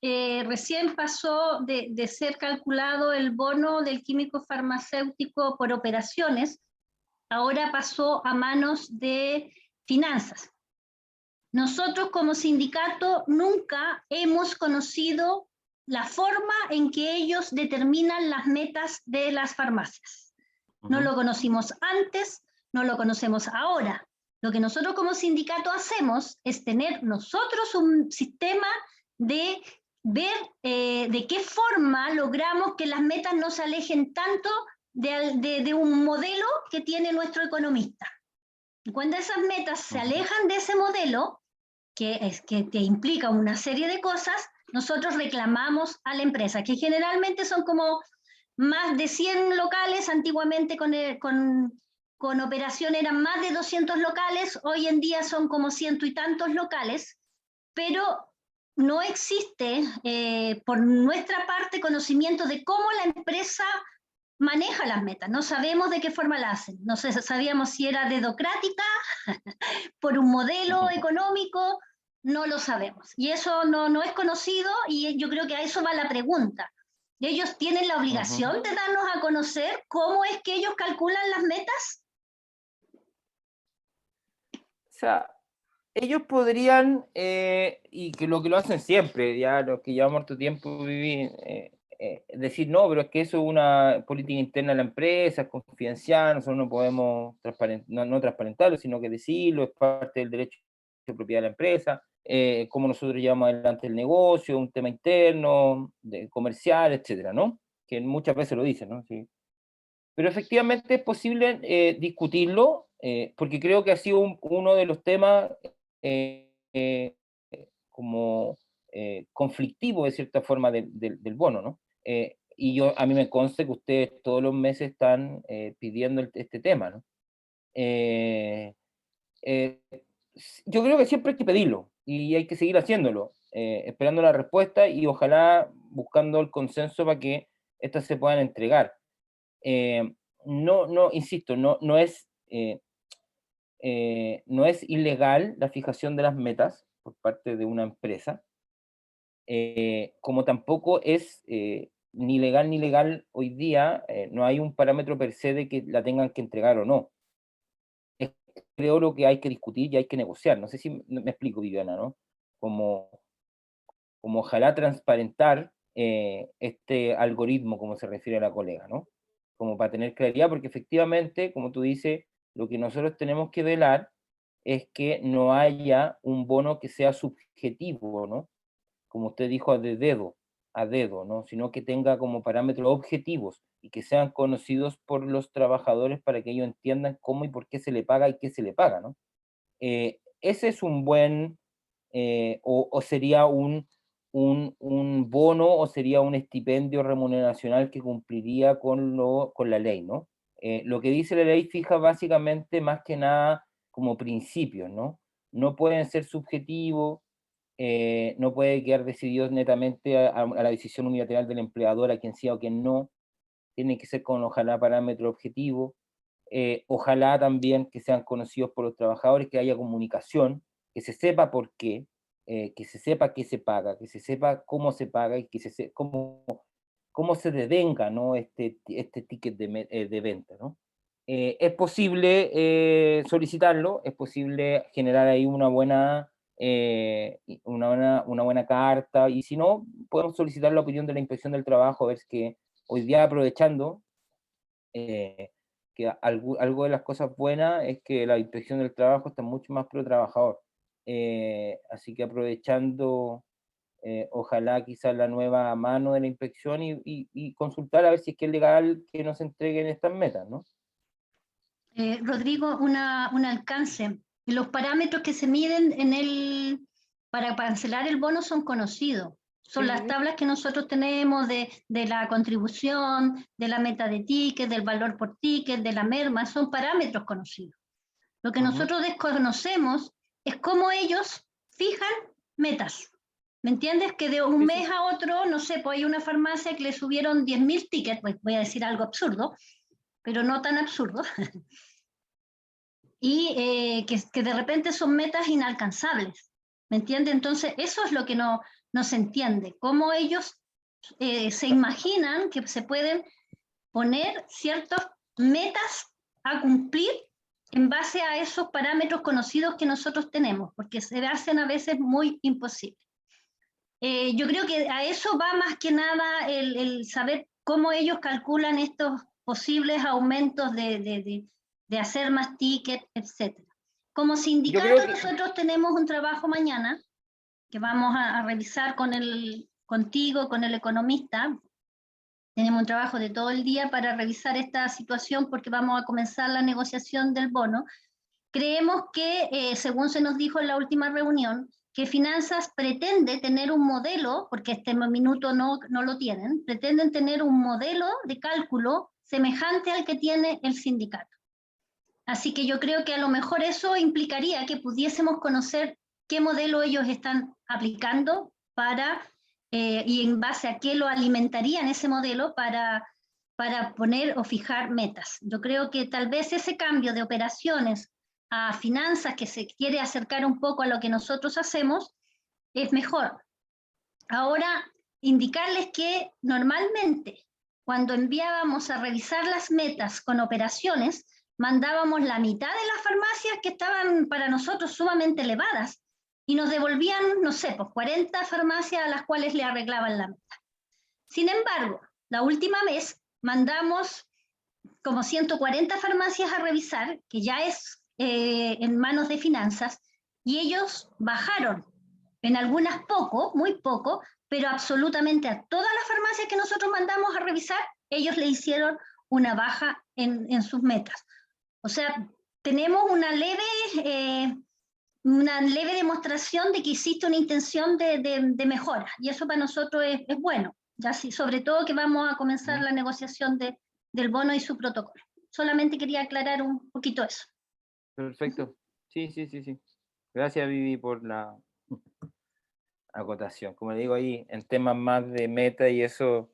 recién pasó de ser calculado el bono del químico farmacéutico por operaciones, ahora pasó a manos de finanzas. Nosotros como sindicato nunca hemos conocido la forma en que ellos determinan las metas de las farmacias. No lo conocimos antes, no lo conocemos ahora. Lo que nosotros como sindicato hacemos es tener nosotros un sistema de ver de qué forma logramos que las metas no se alejen tanto de un modelo que tiene nuestro economista. Y cuando esas metas se alejan de ese modelo, que implica una serie de cosas, nosotros reclamamos a la empresa, que generalmente son como más de 100 locales, antiguamente con operación eran más de 200 locales, hoy en día son como 100 y tantos locales, pero no existe por nuestra parte conocimiento de cómo la empresa maneja las metas, no sabemos de qué forma la hacen, no sé, sabíamos si era dedocrática, por un modelo económico, no lo sabemos. Y eso no es conocido y yo creo que a eso va la pregunta. ¿Ellos tienen la obligación de darnos a conocer cómo es que ellos calculan las metas? O sea, ellos podrían, y que lo hacen siempre, ya los que llevamos harto tiempo vivir, decir, no, pero es que eso es una política interna de la empresa, es confidencial, nosotros no podemos no transparentarlo, sino que decirlo, es parte del derecho de propiedad de la empresa, cómo nosotros llevamos adelante el negocio, un tema interno, comercial, etcétera, ¿no? Que muchas veces lo dicen, ¿no? Sí. Pero efectivamente es posible discutirlo, porque creo que ha sido uno de los temas como conflictivo de cierta forma del bono, ¿no? Y a mí me consta que ustedes todos los meses están pidiendo este tema, ¿no? Eh, eh, yo creo que siempre hay que pedirlo y hay que seguir haciéndolo, esperando la respuesta y ojalá buscando el consenso para que estas se puedan entregar. Insisto, no es ilegal la fijación de las metas por parte de una empresa, como tampoco es ni legal ni legal hoy día, no hay un parámetro per se de que la tengan que entregar o no. Creo lo que hay que discutir y hay que negociar. No sé si me explico, Viviana, ¿no? Como ojalá transparentar este algoritmo, como se refiere a la colega, ¿no? Como para tener claridad, porque efectivamente, como tú dices, lo que nosotros tenemos que velar es que no haya un bono que sea subjetivo, ¿no? Como usted dijo, a dedo, ¿no? Sino que tenga como parámetros objetivos y que sean conocidos por los trabajadores para que ellos entiendan cómo y por qué se le paga y qué se le paga, ¿no? Ese es un buen, o sería un bono o sería un estipendio remuneracional que cumpliría con la ley, ¿no? Lo que dice la ley fija básicamente más que nada como principios, ¿no? No pueden ser subjetivos, no puede quedar decidido netamente a la decisión unilateral del empleador, a quien sí o a quien no. tienen que ser con ojalá parámetros objetivos, ojalá también que sean conocidos por los trabajadores, que haya comunicación, que se sepa por qué, que se sepa qué se paga, que se sepa cómo se paga y que cómo se devenga, ¿no? este ticket de venta, ¿no? Es posible solicitarlo, es posible generar ahí una buena carta, y si no, podemos solicitar la opinión de la Inspección del Trabajo, a ver si que hoy día, aprovechando que algo de las cosas buenas es que la Inspección del Trabajo está mucho más pro trabajador. Así que aprovechando, ojalá quizás la nueva mano de la inspección y consultar a ver si es que es legal que nos entreguen estas metas, ¿no? Rodrigo, un alcance. Los parámetros que se miden para cancelar el bono son conocidos. Son las tablas que nosotros tenemos de la contribución, de la meta de ticket, del valor por ticket, de la merma, son parámetros conocidos. Lo que nosotros desconocemos es cómo ellos fijan metas. ¿Me entiendes? Que de un mes a otro, no sé, pues hay una farmacia que le subieron 10.000 tickets, pues voy a decir algo absurdo, pero no tan absurdo, y que de repente son metas inalcanzables, ¿me entiende? Entonces eso es lo que no se entiende, cómo ellos se imaginan que se pueden poner ciertas metas a cumplir en base a esos parámetros conocidos que nosotros tenemos, porque se hacen a veces muy imposibles. Yo creo que a eso va más que nada el saber cómo ellos calculan estos posibles aumentos de hacer más tickets, etc. Como sindicato nosotros tenemos un trabajo mañana que vamos a revisar contigo, con el economista. Tenemos un trabajo de todo el día para revisar esta situación porque vamos a comenzar la negociación del bono. Creemos que, según se nos dijo en la última reunión, que Finanzas pretende tener un modelo, porque este minuto no lo tienen, pretenden tener un modelo de cálculo semejante al que tiene el sindicato. Así que yo creo que a lo mejor eso implicaría que pudiésemos conocer qué modelo ellos están aplicando y en base a qué lo alimentarían ese modelo para poner o fijar metas. Yo creo que tal vez ese cambio de operaciones a finanzas que se quiere acercar un poco a lo que nosotros hacemos es mejor. Ahora, indicarles que normalmente cuando enviábamos a revisar las metas con operaciones, mandábamos la mitad de las farmacias que estaban para nosotros sumamente elevadas y nos devolvían, no sé, pues 40 farmacias a las cuales le arreglaban la meta. Sin embargo, la última vez mandamos como 140 farmacias a revisar, que ya es en manos de finanzas, y ellos bajaron, en algunas poco, muy poco, pero absolutamente a todas las farmacias que nosotros mandamos a revisar, ellos le hicieron una baja en sus metas. O sea, tenemos una leve demostración de que existe una intención de mejora, y eso para nosotros es bueno, ya sí, sobre todo que vamos a comenzar la negociación del bono y su protocolo. Solamente quería aclarar un poquito eso. Perfecto. Sí. Gracias, Vivi, por la acotación. Como le digo ahí, en temas más de meta y eso,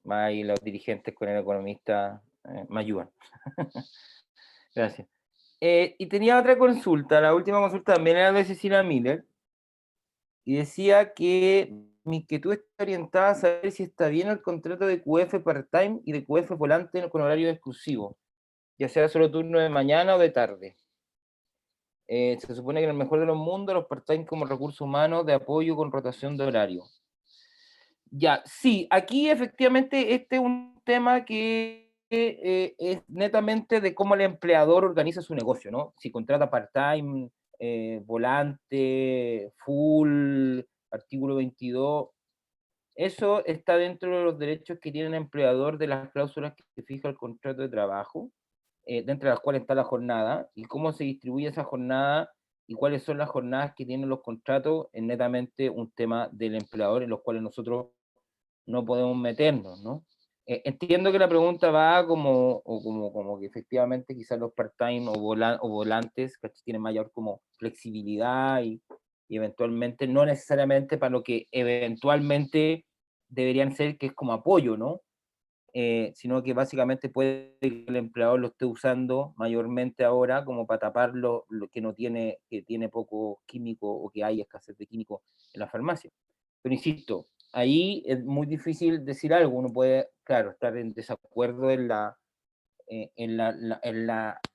más ahí los dirigentes con el economista me ayudan. Gracias. Y tenía otra consulta, la última consulta también era de Cecilia Miller, y decía que mi inquietud está orientada a saber si está bien el contrato de QF part-time y de QF volante con horario exclusivo, ya sea solo turno de mañana o de tarde. Se supone que en el mejor de los mundos, los part-time como recurso humano de apoyo con rotación de horario. Ya, sí, aquí efectivamente este es un tema que es netamente de cómo el empleador organiza su negocio, ¿no? Si contrata part-time, volante, full, artículo 22, eso está dentro de los derechos que tiene el empleador de las cláusulas que fija el contrato de trabajo, dentro de las cuales está la jornada, y cómo se distribuye esa jornada y cuáles son las jornadas que tienen los contratos, es netamente un tema del empleador en los cuales nosotros no podemos meternos, ¿no? Entiendo que la pregunta va como que efectivamente quizás los part-time o volantes tienen mayor como flexibilidad y eventualmente no necesariamente para lo que eventualmente deberían ser, que es como apoyo, ¿no? sino que básicamente puede que el empleador lo esté usando mayormente ahora como para tapar lo que no tiene, que tiene poco químico o que hay escasez de químico en la farmacia. Pero insisto, ahí es muy difícil decir algo, uno puede, claro, estar en desacuerdo en la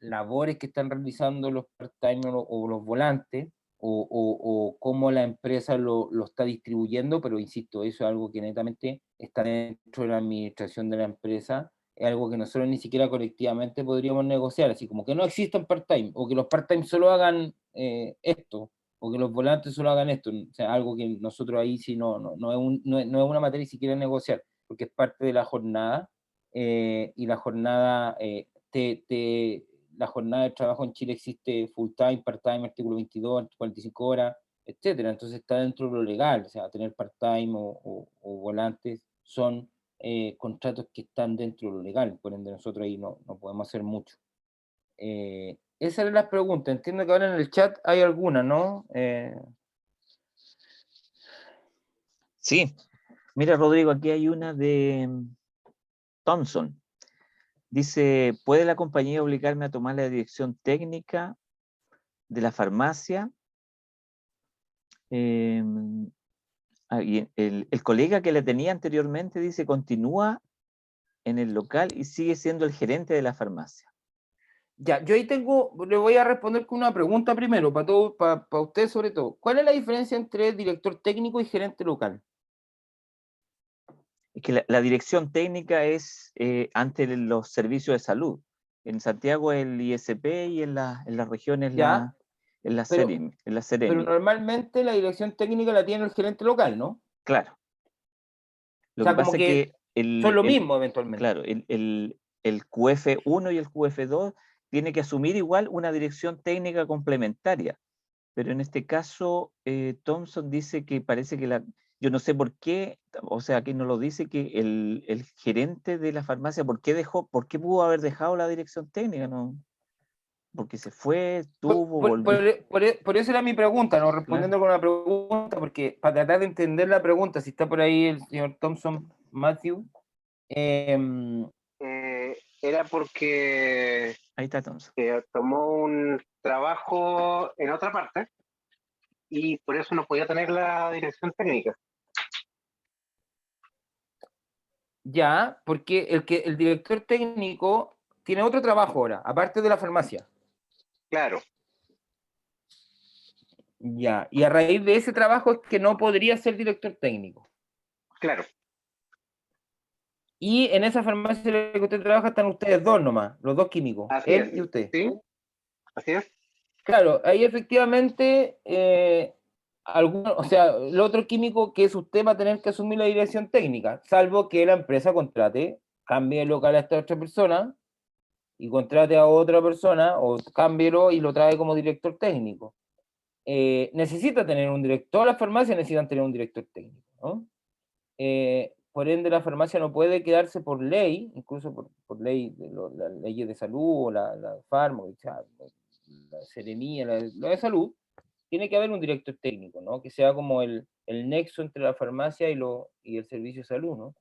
labores que están realizando los part-time o los volantes, o cómo la empresa lo está distribuyendo, pero insisto, eso es algo que netamente está dentro de la administración de la empresa, es algo que nosotros ni siquiera colectivamente podríamos negociar, así como que no existan part-time, o que los part-time solo hagan esto, o que los volantes solo hagan esto, o sea, algo que nosotros ahí sí no es una materia ni siquiera negociar, porque es parte de la jornada, y la jornada, la jornada de trabajo en Chile existe full time, part time, artículo 22, 45 horas, etcétera. Entonces está dentro de lo legal, o sea, tener part time o volantes son contratos que están dentro de lo legal, por ende nosotros ahí no podemos hacer mucho. Esa era la pregunta, entiendo que ahora en el chat hay alguna, ¿no? Sí, mira Rodrigo, aquí hay una de Thompson. Dice, ¿puede la compañía obligarme a tomar la dirección técnica de la farmacia? Y el colega que la tenía anteriormente dice, continúa en el local y sigue siendo el gerente de la farmacia. Ya, yo ahí le voy a responder con una pregunta primero, para usted sobre todo. ¿Cuál es la diferencia entre director técnico y gerente local? Es que la dirección técnica es ante los servicios de salud. En Santiago el ISP y en las regiones Ya, la pero, Seremi. pero normalmente la dirección técnica la tiene el gerente local, ¿no? Claro. Lo O sea, que pasa es que son lo mismo eventualmente. claro, el QF1 y el QF2 tiene que asumir igual una dirección técnica complementaria. Pero en este caso, Thompson dice que parece que yo no sé por qué, o sea, aquí no lo dice, que el gerente de la farmacia, ¿por qué pudo haber dejado la dirección técnica? ¿No? Porque se fue, estuvo, volvió. Por eso era mi pregunta, ¿no? Respondiendo con una pregunta, porque para tratar de entender la pregunta, si está por ahí el señor Thompson Matthew. Era porque Ahí está Thompson. tomó un trabajo en otra parte y por eso no podía tener la dirección técnica. Ya, porque el director técnico tiene otro trabajo ahora, aparte de la farmacia. Claro. Ya, y a raíz de ese trabajo es que no podría ser director técnico. Claro. Y en esa farmacia en la que usted trabaja están ustedes dos nomás, los dos químicos, Así él es. y usted. Sí, así es. Claro, ahí efectivamente, o sea, el otro químico que es usted va a tener que asumir la dirección técnica, salvo que la empresa contrate, cambie el local a esta otra persona y contrate a otra persona, o cámbielo y lo trae como director técnico. Necesita tener un director, las farmacias necesitan tener un director técnico, ¿no? Por ende, la farmacia no puede quedarse por ley, incluso por ley de las leyes de salud o la fármaca, la seremía, la de salud, tiene que haber un director técnico, ¿no? Que sea como el nexo entre la farmacia y el servicio de salud, ¿no?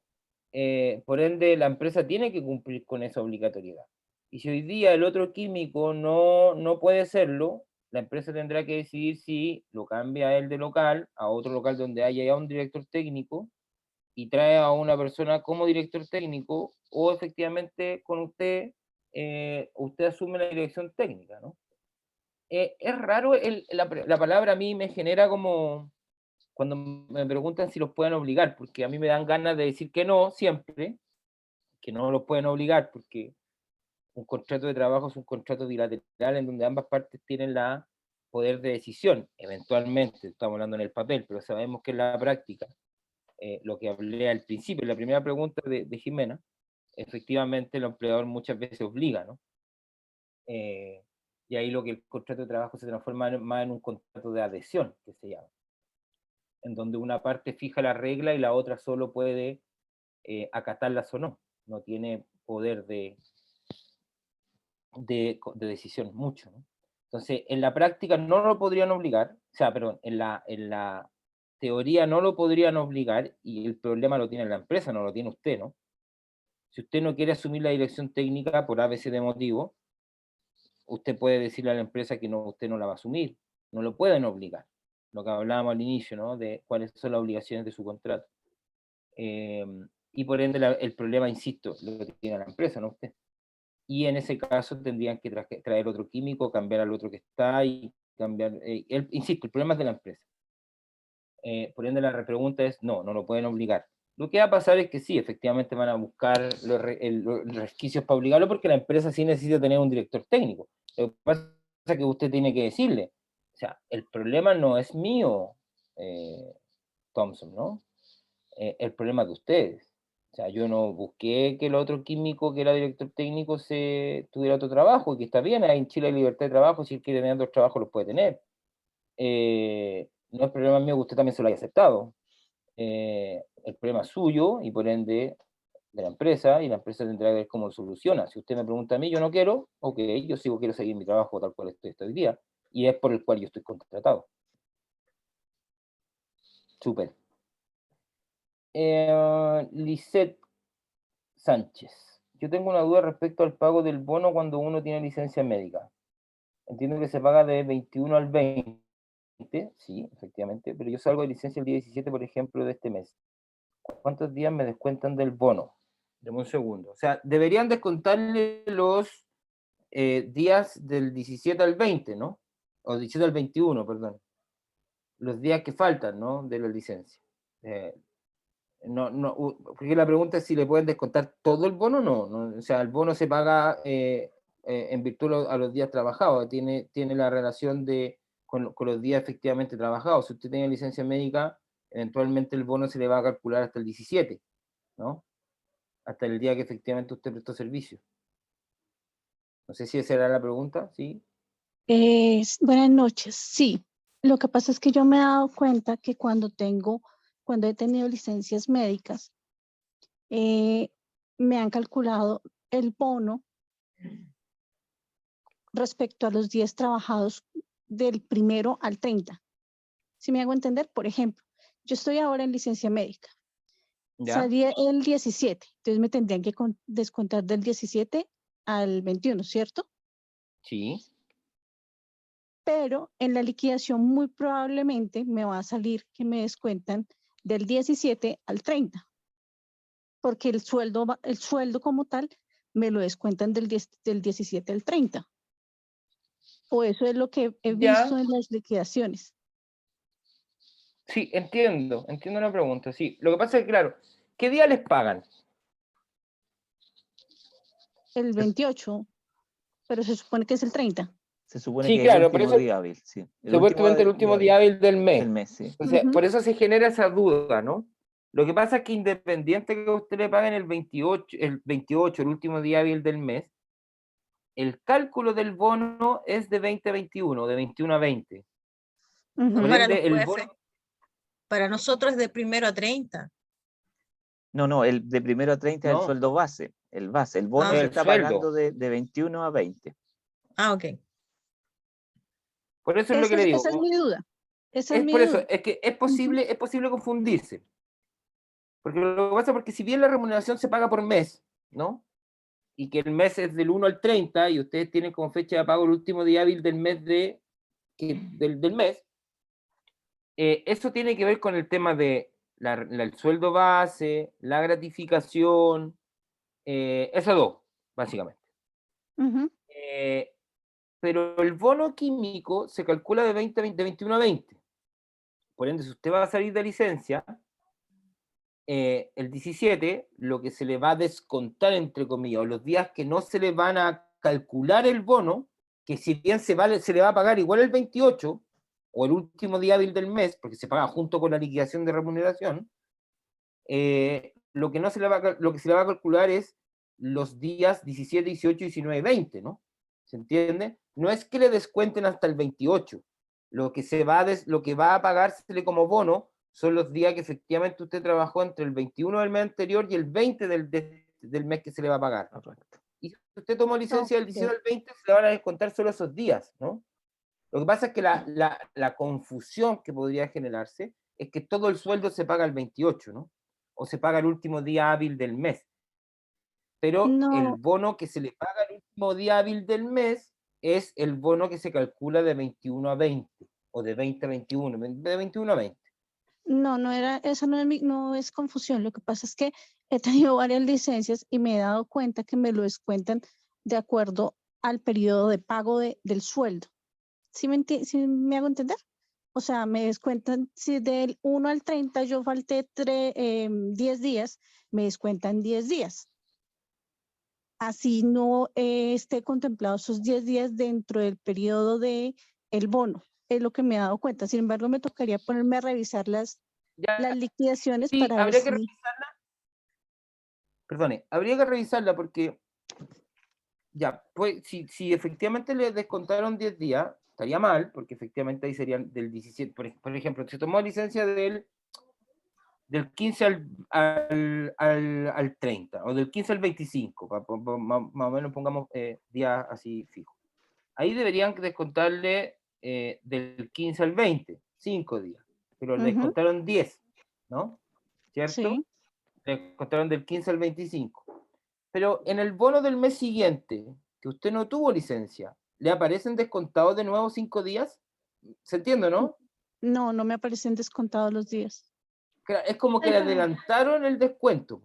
Por ende, la empresa tiene que cumplir con esa obligatoriedad. Y si hoy día el otro químico no puede serlo, la empresa tendrá que decidir si lo cambia a él de local, a otro local donde haya ya un director técnico, y trae a una persona como director técnico, o efectivamente con usted, usted asume la dirección técnica, ¿no? Es raro, la palabra a mí me genera como, cuando me preguntan si los pueden obligar, porque a mí me dan ganas de decir que no, siempre, que no los pueden obligar, porque un contrato de trabajo es un contrato bilateral en donde ambas partes tienen la poder de decisión, eventualmente, estamos hablando en el papel, pero sabemos que en la práctica, lo que hablé al principio, la primera pregunta de Jimena, efectivamente el empleador muchas veces obliga, ¿no? Y ahí lo que el contrato de trabajo se transforma más en un contrato de adhesión, que se llama, en donde una parte fija la regla y la otra solo puede acatarlas o no, no tiene poder de decisión mucho, ¿no? Entonces, en la práctica no lo podrían obligar, o sea, perdón, en la teoría no lo podrían obligar, y el problema lo tiene la empresa, no lo tiene usted, ¿no? Si usted no quiere asumir la dirección técnica por ABC de motivo, usted puede decirle a la empresa que no, usted no la va a asumir, no lo pueden obligar. Lo que hablábamos al inicio, ¿no? De cuáles son las obligaciones de su contrato. Y por ende el problema, insisto, lo tiene la empresa, no usted. Y en ese caso tendrían que traer otro químico, cambiar al otro que está y cambiar, insisto, el problema es de la empresa. Por ende la repregunta es, no lo pueden obligar. Lo que va a pasar es que sí, efectivamente van a buscar los resquicios para obligarlo, porque la empresa sí necesita tener un director técnico. Lo que pasa es que usted tiene que decirle, o sea, el problema no es mío, Thompson, ¿no? El problema es de ustedes. O sea, yo no busqué que el otro químico que era director técnico tuviera otro trabajo, y que está bien, en Chile hay libertad de trabajo, si él quiere tener otro trabajo los puede tener. No es problema mío que usted también se lo haya aceptado. El problema es suyo y por ende de la empresa, y la empresa tendrá que ver cómo lo soluciona. Si usted me pregunta a mí, yo no quiero, ok, yo quiero seguir mi trabajo tal cual estoy hoy día, y es por el cual yo estoy contratado. Súper. Lisette Sánchez. Yo tengo una duda respecto al pago del bono cuando uno tiene licencia médica. Entiendo que se paga de 21 al 20, sí, efectivamente, pero yo salgo de licencia el día 17, por ejemplo, de este mes. ¿Cuántos días me descuentan del bono? Deme un segundo. O sea, deberían descontarle los días del 17 al 20, ¿no? O 17 al 21, perdón. Los días que faltan, ¿no? De la licencia. Porque la pregunta es si le pueden descontar todo el bono, no. O sea, el bono se paga en virtud a los días trabajados. Tiene la relación con los días efectivamente trabajados. Si usted tiene licencia médica, eventualmente el bono se le va a calcular hasta el 17, ¿no? Hasta el día que efectivamente usted prestó servicio. No sé si esa era la pregunta, ¿sí? Buenas noches, sí. Lo que pasa es que yo me he dado cuenta que cuando he tenido licencias médicas, me han calculado el bono respecto a los días trabajados del 1 al 30. Si me hago entender, por ejemplo, yo estoy ahora en licencia médica. ¿Ya? Salí el 17, entonces me tendrían que descontar del 17 al 21, ¿cierto? Sí. Pero en la liquidación muy probablemente me va a salir que me descuentan del 17 al 30, porque el sueldo como tal me lo descuentan del 17 al 30. O eso es lo que he visto en las liquidaciones. Sí, entiendo la pregunta, sí. Lo que pasa es que, claro, ¿qué día les pagan? El 28, pero se supone que es el 30. Se supone Sí, que claro, es el por último eso, día hábil, sí. supuestamente el último día hábil del mes. Del mes, sí. Entonces, por eso se genera esa duda, ¿no? Lo que pasa es que independiente que usted le paguen el 28, el último día hábil del mes, el cálculo del bono es de 20 a 21, de 21 a 20. Por Para ende, los el UF. bono, Para nosotros es de 1 a 30. No, el de 1 a 30 es el No. sueldo base, el base. El bono Ah. se El está sueldo. pagando de 21 a 20. Ah, ok. por eso es lo que le digo. Esa es mi duda. Esa es Es mi por eso, duda. es que es posible confundirse. Porque lo que pasa es porque si bien la remuneración se paga por mes, ¿no? Y que el mes es del 1 al 30 y ustedes tienen como fecha de pago el último día hábil del mes del mes, eso tiene que ver con el tema de el sueldo base, la gratificación, esas dos, básicamente. Ujú. Pero el bono químico se calcula de 21 a 20. Por ende, si usted va a salir de licencia, el 17, lo que se le va a descontar, entre comillas, o los días que no se le van a calcular el bono, que si bien se le va a pagar igual el 28, o el último día hábil del mes, porque se paga junto con la liquidación de remuneración, lo que se le va a calcular es los días 17, 18, 19 y 20, ¿no? ¿Se entiende? No es que le descuenten hasta el 28. Lo que va a pagársele como bono son los días que efectivamente usted trabajó entre el 21 del mes anterior y el 20 del mes que se le va a pagar. Correcto. Y si usted tomó licencia del 17 al 20, se le van a descontar solo esos días, ¿no? Lo que pasa es que la confusión que podría generarse es que todo el sueldo se paga el 28, ¿no? O se paga el último día hábil del mes. pero el No, bono que se le paga el último día hábil del mes es el bono que se calcula de 21 a 20, o de 20 a 21, de 21 a 20. no era, eso no es confusión. Lo que pasa es que he tenido varias licencias y me he dado cuenta que me lo descuentan de acuerdo al periodo de pago del sueldo. ¿Sí sí me hago entender? O sea, me descuentan, si del 1 al 30 yo falté 10 días, me descuentan 10 días. Así no esté contemplado esos 10 días dentro del periodo de el bono. Es lo que me he dado cuenta. Sin embargo, me tocaría ponerme a revisar las liquidaciones Sí, para ver habría que si... revisarla. Perdone, habría que revisarla porque ya, pues si efectivamente le descontaron 10 días, estaría mal, porque efectivamente ahí serían del 17, por ejemplo, se tomó licencia del 15 al 30, o del 15 al 25, más o menos pongamos días así fijos. Ahí deberían descontarle del 15 al 20, 5 días, pero le descontaron 10, ¿no? ¿Cierto? Sí. Le descontaron del 15 al 25. Pero en el bono del mes siguiente, que usted no tuvo licencia, ¿le aparecen descontados de nuevo 5 días? ¿Se entiende, no? No, no me aparecen descontados los días. Es como que le adelantaron el descuento.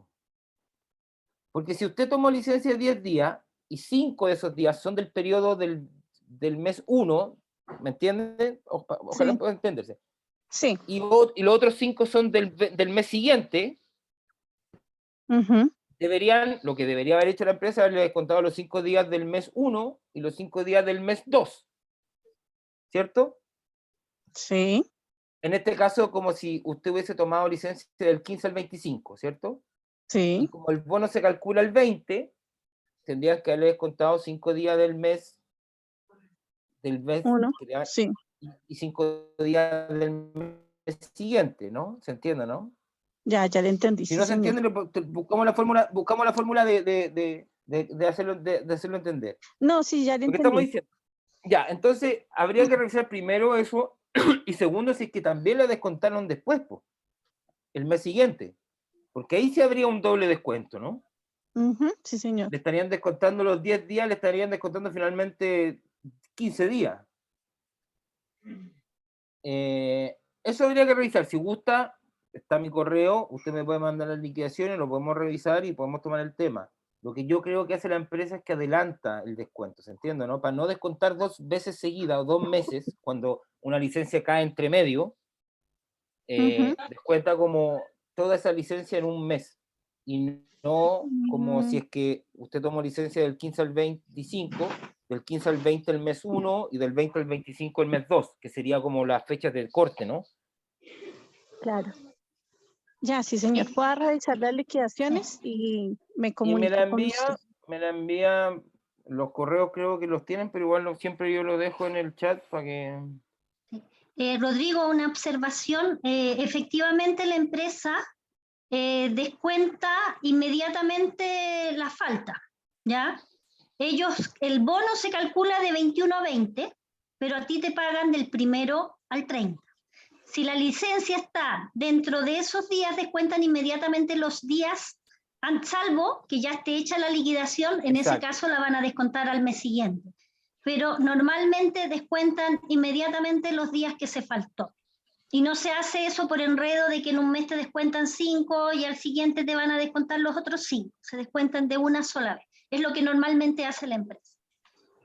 Porque si usted tomó licencia de 10 días y 5 de esos días son del periodo del mes 1, ¿me entiende? Ojalá Sí. pueda entenderse. Sí. Y los otros 5 son del mes siguiente, lo que debería haber hecho la empresa, haberle descontado los 5 días del mes 1 y los 5 días del mes 2. ¿Cierto? Sí. En este caso, como si usted hubiese tomado licencia del 15 al 25, ¿cierto? Sí. Y como el bono se calcula el 20, tendrías que haberle descontado 5 días del mes 1, sí. y 5 días del mes siguiente, ¿no? ¿Se entiende, no? Ya le entendí. Si Sí, no se señor. entiende, buscamos la fórmula de hacerlo entender. No, sí, ya le Lo que estamos entendí. diciendo. Ya, entonces habría que revisar primero eso, y segundo, si es que también le descontaron después, po, el mes siguiente, porque ahí sí habría un doble descuento, ¿no? Sí, señor. Le estarían descontando los 10 días, le estarían descontando finalmente 15 días. Eso habría que revisar. Si gusta, está mi correo, usted me puede mandar las liquidaciones, lo podemos revisar y podemos tomar el tema. Lo que yo creo que hace la empresa es que adelanta el descuento, ¿se entiende, no? Para no descontar 2 veces seguidas o 2 meses, cuando una licencia cae entre medio, descuenta como toda esa licencia en un mes. Y no como si es que usted tomó licencia del 15 al 25, del 15 al 20 el mes 1 y del 20 al 25 el mes 2, que sería como las fechas del corte, ¿no? Claro. Ya, sí, señor. Puedo revisar las liquidaciones y me Y comunico con usted. me la envía, los correos creo que los tienen, pero igual siempre yo lo dejo en el chat para que... Rodrigo, una observación. Efectivamente, la empresa descuenta inmediatamente la falta, ¿ya? El bono se calcula de 21 a 20, pero a ti te pagan del 1 al 30. Si la licencia está dentro de esos días, descuentan inmediatamente los días, salvo que ya esté hecha la liquidación, en ese caso la van a descontar al mes siguiente. Pero normalmente descuentan inmediatamente los días que se faltó. Y no se hace eso por enredo de que en un mes te descuentan 5 y al siguiente te van a descontar los otros 5. Se descuentan de una sola vez. Es lo que normalmente hace la empresa.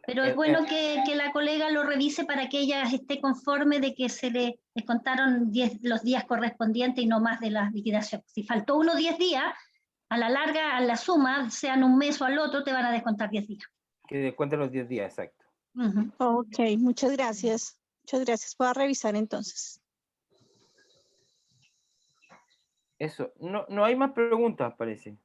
Pero es bueno que la colega lo revise para que ella esté conforme de que se le descontaron los días correspondientes y no más de la liquidación. Si faltó 10 días, a la larga, a la suma, sean un mes o al otro, te van a descontar 10 días. Que descuenten los 10 días, exacto. Ok, muchas gracias. Muchas gracias. Puedo revisar entonces. Eso, no hay más preguntas, parece.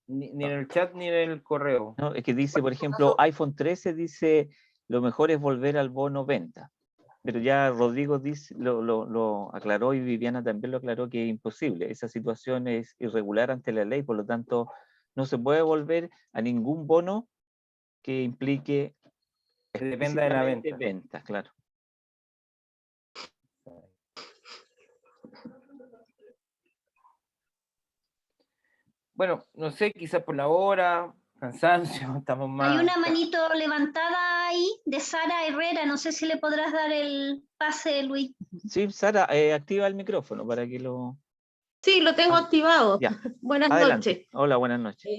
Ni en el chat ni en el correo. No, es que dice, por ejemplo, iPhone 13 dice, lo mejor es volver al bono venta. Pero ya Rodrigo lo aclaró y Viviana también lo aclaró que es imposible. Esa situación es irregular ante la ley, por lo tanto, no se puede volver a ningún bono que implique Que dependa de la venta. Claro. bueno, no sé, quizás por la hora, cansancio, estamos más... Hay una manito levantada ahí de Sara Herrera, no sé si le podrás dar el pase, Luis. Sí, Sara, activa el micrófono para que lo... Sí, lo tengo Ah, activado. ya, Buenas adelante. noches. Hola, buenas noches.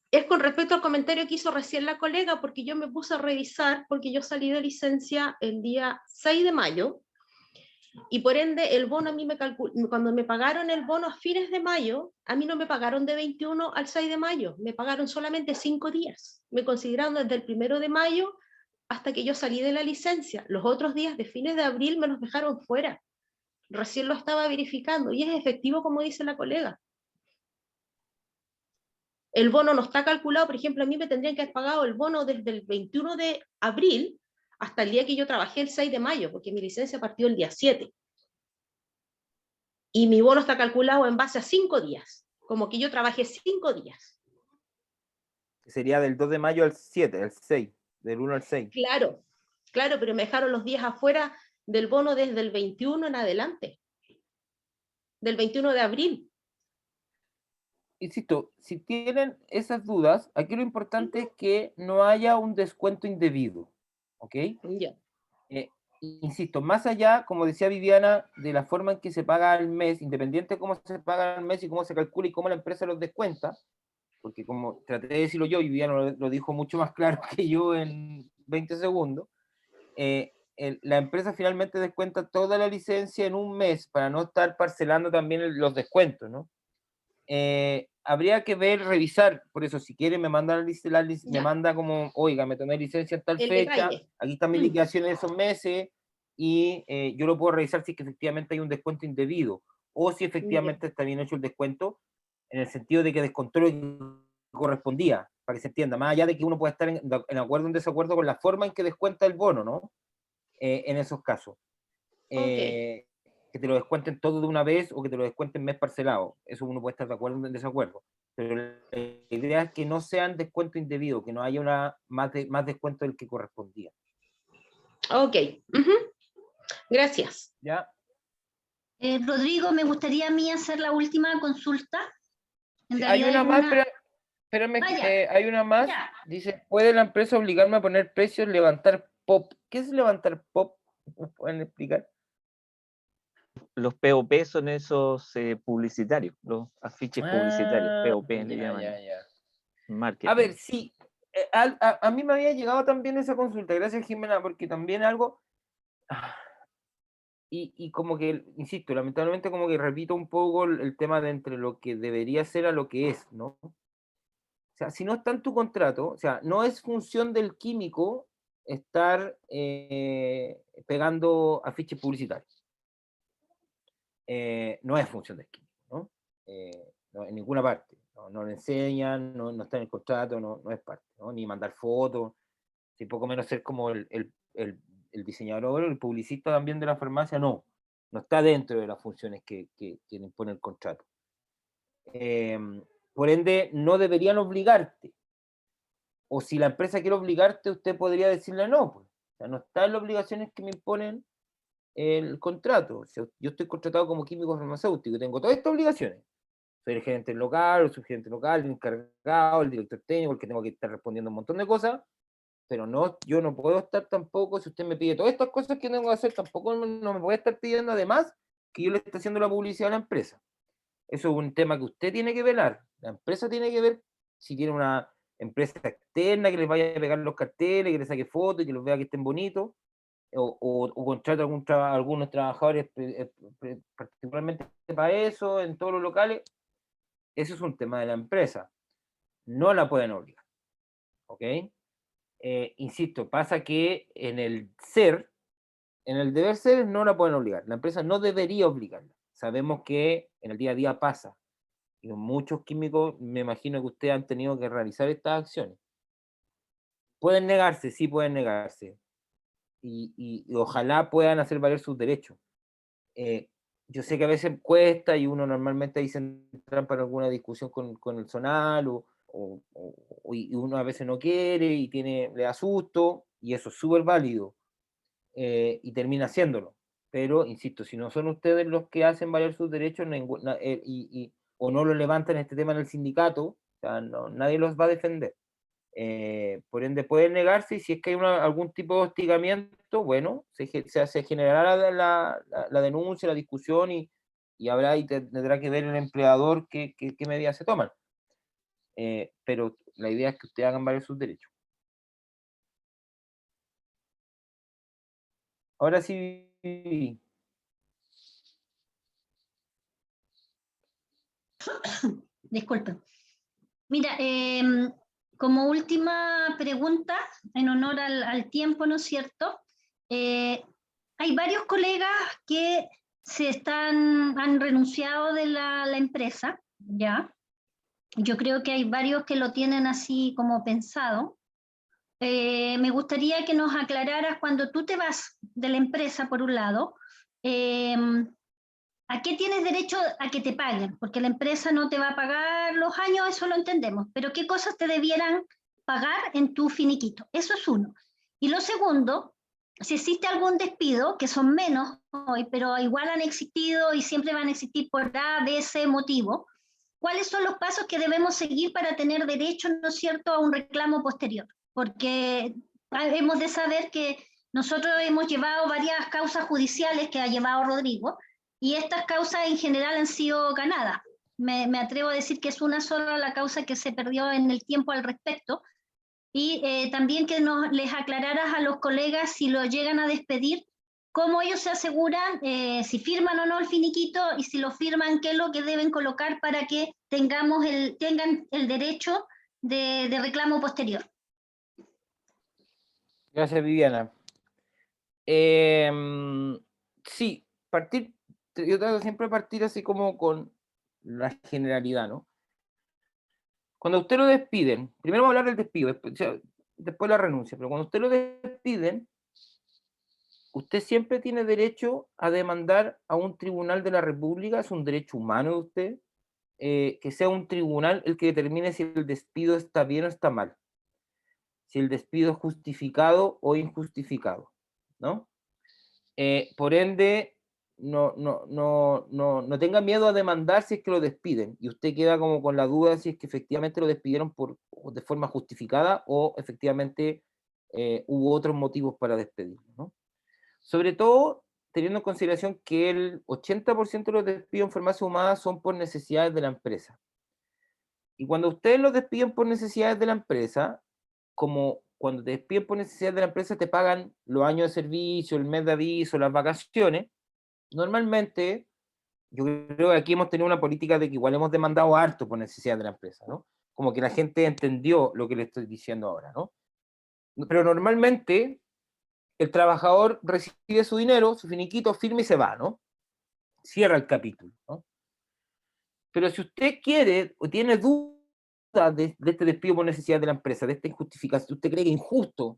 Es con respecto al comentario que hizo recién la colega, porque yo me puse a revisar, porque yo salí de licencia el día 6 de mayo, y por ende el bono a mí cuando me pagaron el bono a fines de mayo, a mí no me pagaron de 21 al 6 de mayo, me pagaron solamente 5 días. Me consideraron desde el 1 de mayo hasta que yo salí de la licencia. Los otros días de fines de abril me los dejaron fuera. Recién lo estaba verificando y es efectivo como dice la colega. El bono no está calculado, por ejemplo, a mí me tendrían que haber pagado el bono desde el 21 de abril hasta el día que yo trabajé el 6 de mayo, porque mi licencia partió el día 7. Y mi bono está calculado en base a 5 días, como que yo trabajé 5 días. Sería del 2 de mayo al 7, al 6, del 1 al 6. Claro, claro, pero me dejaron los días afuera del bono desde el 21 en adelante, del 21 de abril. Insisto, si tienen esas dudas, aquí lo importante es que no haya un descuento indebido, ¿ok? Ya. Insisto, más allá, como decía Viviana, de la forma en que se paga al mes, independiente de cómo se paga al mes y cómo se calcula y cómo la empresa los descuenta, porque como traté de decirlo yo, y Viviana lo dijo mucho más claro que yo en 20 segundos, la empresa finalmente descuenta toda la licencia en un mes para no estar parcelando también los descuentos, ¿no? Habría que ver, revisar, por eso si quiere me manda me manda como, oiga, me tomé licencia en tal fecha, detalle. aquí están mis liquidaciones de esos meses, y yo lo puedo revisar si es que efectivamente hay un descuento indebido, o si efectivamente está bien hecho el descuento, en el sentido de que descontó lo que correspondía, para que se entienda, más allá de que uno pueda estar en acuerdo o en desacuerdo con la forma en que descuenta el bono, ¿no? En esos casos. Que te lo descuenten todo de una vez o que te lo descuenten mes parcelado. Eso uno puede estar de acuerdo o en desacuerdo. Pero la idea es que no sean descuento indebido, que no haya más descuento del que correspondía. Ok. Gracias. ¿Ya? Rodrigo, me gustaría a mí hacer la última consulta. En Sí, hay realidad una es más, espérame, hay una más. Ya. Dice, ¿puede la empresa obligarme a poner precios, levantar POP? ¿Qué es levantar POP? ¿Me pueden explicar? Los POP son esos publicitarios, los afiches publicitarios, POP le llaman. Marketing. A ver, sí, a mí me había llegado también esa consulta, gracias Jimena, porque también algo, y como que, insisto, lamentablemente como que repito un poco el tema de entre lo que debería ser a lo que es, ¿no? O sea, si no está en tu contrato, o sea, no es función del químico estar pegando afiches publicitarios. No es función del químico, ¿no? No, en ninguna parte. No lo enseñan, no está en el contrato, no es parte, ¿no? Ni mandar fotos, ni poco menos ser como el diseñador, el publicista también de la farmacia, no está dentro de las funciones que impone el contrato. Por ende, no deberían obligarte. O si la empresa quiere obligarte, usted podría decirle no, pues. O sea, no está en las obligaciones que me imponen el contrato. O sea, yo estoy contratado como químico farmacéutico y tengo todas estas obligaciones. Soy el gerente local, el subgerente local, el encargado, el director técnico, el que tengo que estar respondiendo un montón de cosas, pero no, yo no puedo estar tampoco, si usted me pide todas estas cosas que tengo que hacer, tampoco no me puede estar pidiendo además que yo le esté haciendo la publicidad a la empresa. Eso es un tema que usted tiene que velar. La empresa tiene que ver si tiene una empresa externa que les vaya a pegar los carteles, que les saque fotos y que los vea que estén bonitos, o contrata algunos trabajadores particularmente para eso, en todos los locales. Eso es un tema de la empresa. No la pueden obligar. ¿Ok? Insisto, pasa que en el deber ser no la pueden obligar. La empresa no debería obligarla. Sabemos que en el día a día pasa. Y muchos químicos, me imagino que ustedes han tenido que realizar estas acciones. Pueden negarse, sí pueden negarse. Y ojalá puedan hacer valer sus derechos. Yo sé que a veces cuesta y uno normalmente ahí se entra para alguna discusión con el zonal y uno a veces no quiere y le da susto y eso es súper válido y termina haciéndolo. Pero, insisto, si no son ustedes los que hacen valer sus derechos o no lo levantan este tema en el sindicato, o sea, nadie los va a defender. Por ende, pueden negarse, y si es que hay algún tipo de hostigamiento, bueno, se generará la denuncia, la discusión, y habrá y tendrá que ver el empleador qué medidas se toman. Pero la idea es que ustedes hagan valer sus derechos. Ahora sí. Disculpen. Mira, como última pregunta, en honor al tiempo, ¿no es cierto? Hay varios colegas que han renunciado de la empresa, ¿ya? Yo creo que hay varios que lo tienen así como pensado. Me gustaría que nos aclararas, cuando tú te vas de la empresa, por un lado, ¿a qué tienes derecho a que te paguen? Porque la empresa no te va a pagar los años, eso lo entendemos, pero ¿qué cosas te debieran pagar en tu finiquito? Eso es uno. Y lo segundo, si existe algún despido, que son menos hoy, pero igual han existido y siempre van a existir por A, B, C motivo, ¿cuáles son los pasos que debemos seguir para tener derecho, ¿no es cierto?, a un reclamo posterior? Porque hemos de saber que nosotros hemos llevado varias causas judiciales que ha llevado Rodrigo, y estas causas en general han sido ganadas. Me atrevo a decir que es una sola la causa que se perdió en el tiempo al respecto. Y también que les aclararas a los colegas, si lo llegan a despedir, cómo ellos se aseguran, si firman o no el finiquito, y si lo firman, qué es lo que deben colocar para que tengan el derecho de reclamo posterior. Gracias, Viviana. Sí, yo trato siempre de partir así como con la generalidad, ¿no? Cuando usted lo despiden, primero vamos a hablar del despido, después la renuncia, pero cuando usted lo despiden, usted siempre tiene derecho a demandar a un tribunal de la República, es un derecho humano de usted, que sea un tribunal el que determine si el despido está bien o está mal, si el despido es justificado o injustificado, ¿no? Por ende, no tenga miedo a demandar si es que lo despiden, y usted queda como con la duda si es que efectivamente lo despidieron de forma justificada o efectivamente hubo otros motivos para despedirlo, ¿no? Sobre todo teniendo en consideración que el 80% de los despidos en farmacia humana son por necesidades de la empresa. Y cuando ustedes los despiden por necesidades de la empresa, como cuando te despiden por necesidades de la empresa te pagan los años de servicio, el mes de aviso, las vacaciones, normalmente, yo creo que aquí hemos tenido una política de que igual hemos demandado harto por necesidades de la empresa, ¿no? Como que la gente entendió lo que le estoy diciendo ahora, ¿no? Pero normalmente el trabajador recibe su dinero, su finiquito, firma y se va, ¿no? Cierra el capítulo, ¿no? Pero si usted quiere o tiene dudas de este despido por necesidad de la empresa, de esta injustificación, usted cree que es injusto,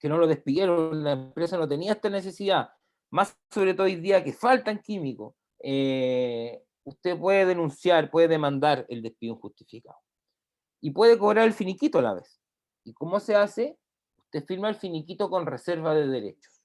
que no lo despidieron, la empresa no tenía esta necesidad, más sobre todo hoy día que faltan químicos, usted puede denunciar, puede demandar el despido injustificado. Y puede cobrar el finiquito a la vez. ¿Y cómo se hace? Usted firma el finiquito con reserva de derechos.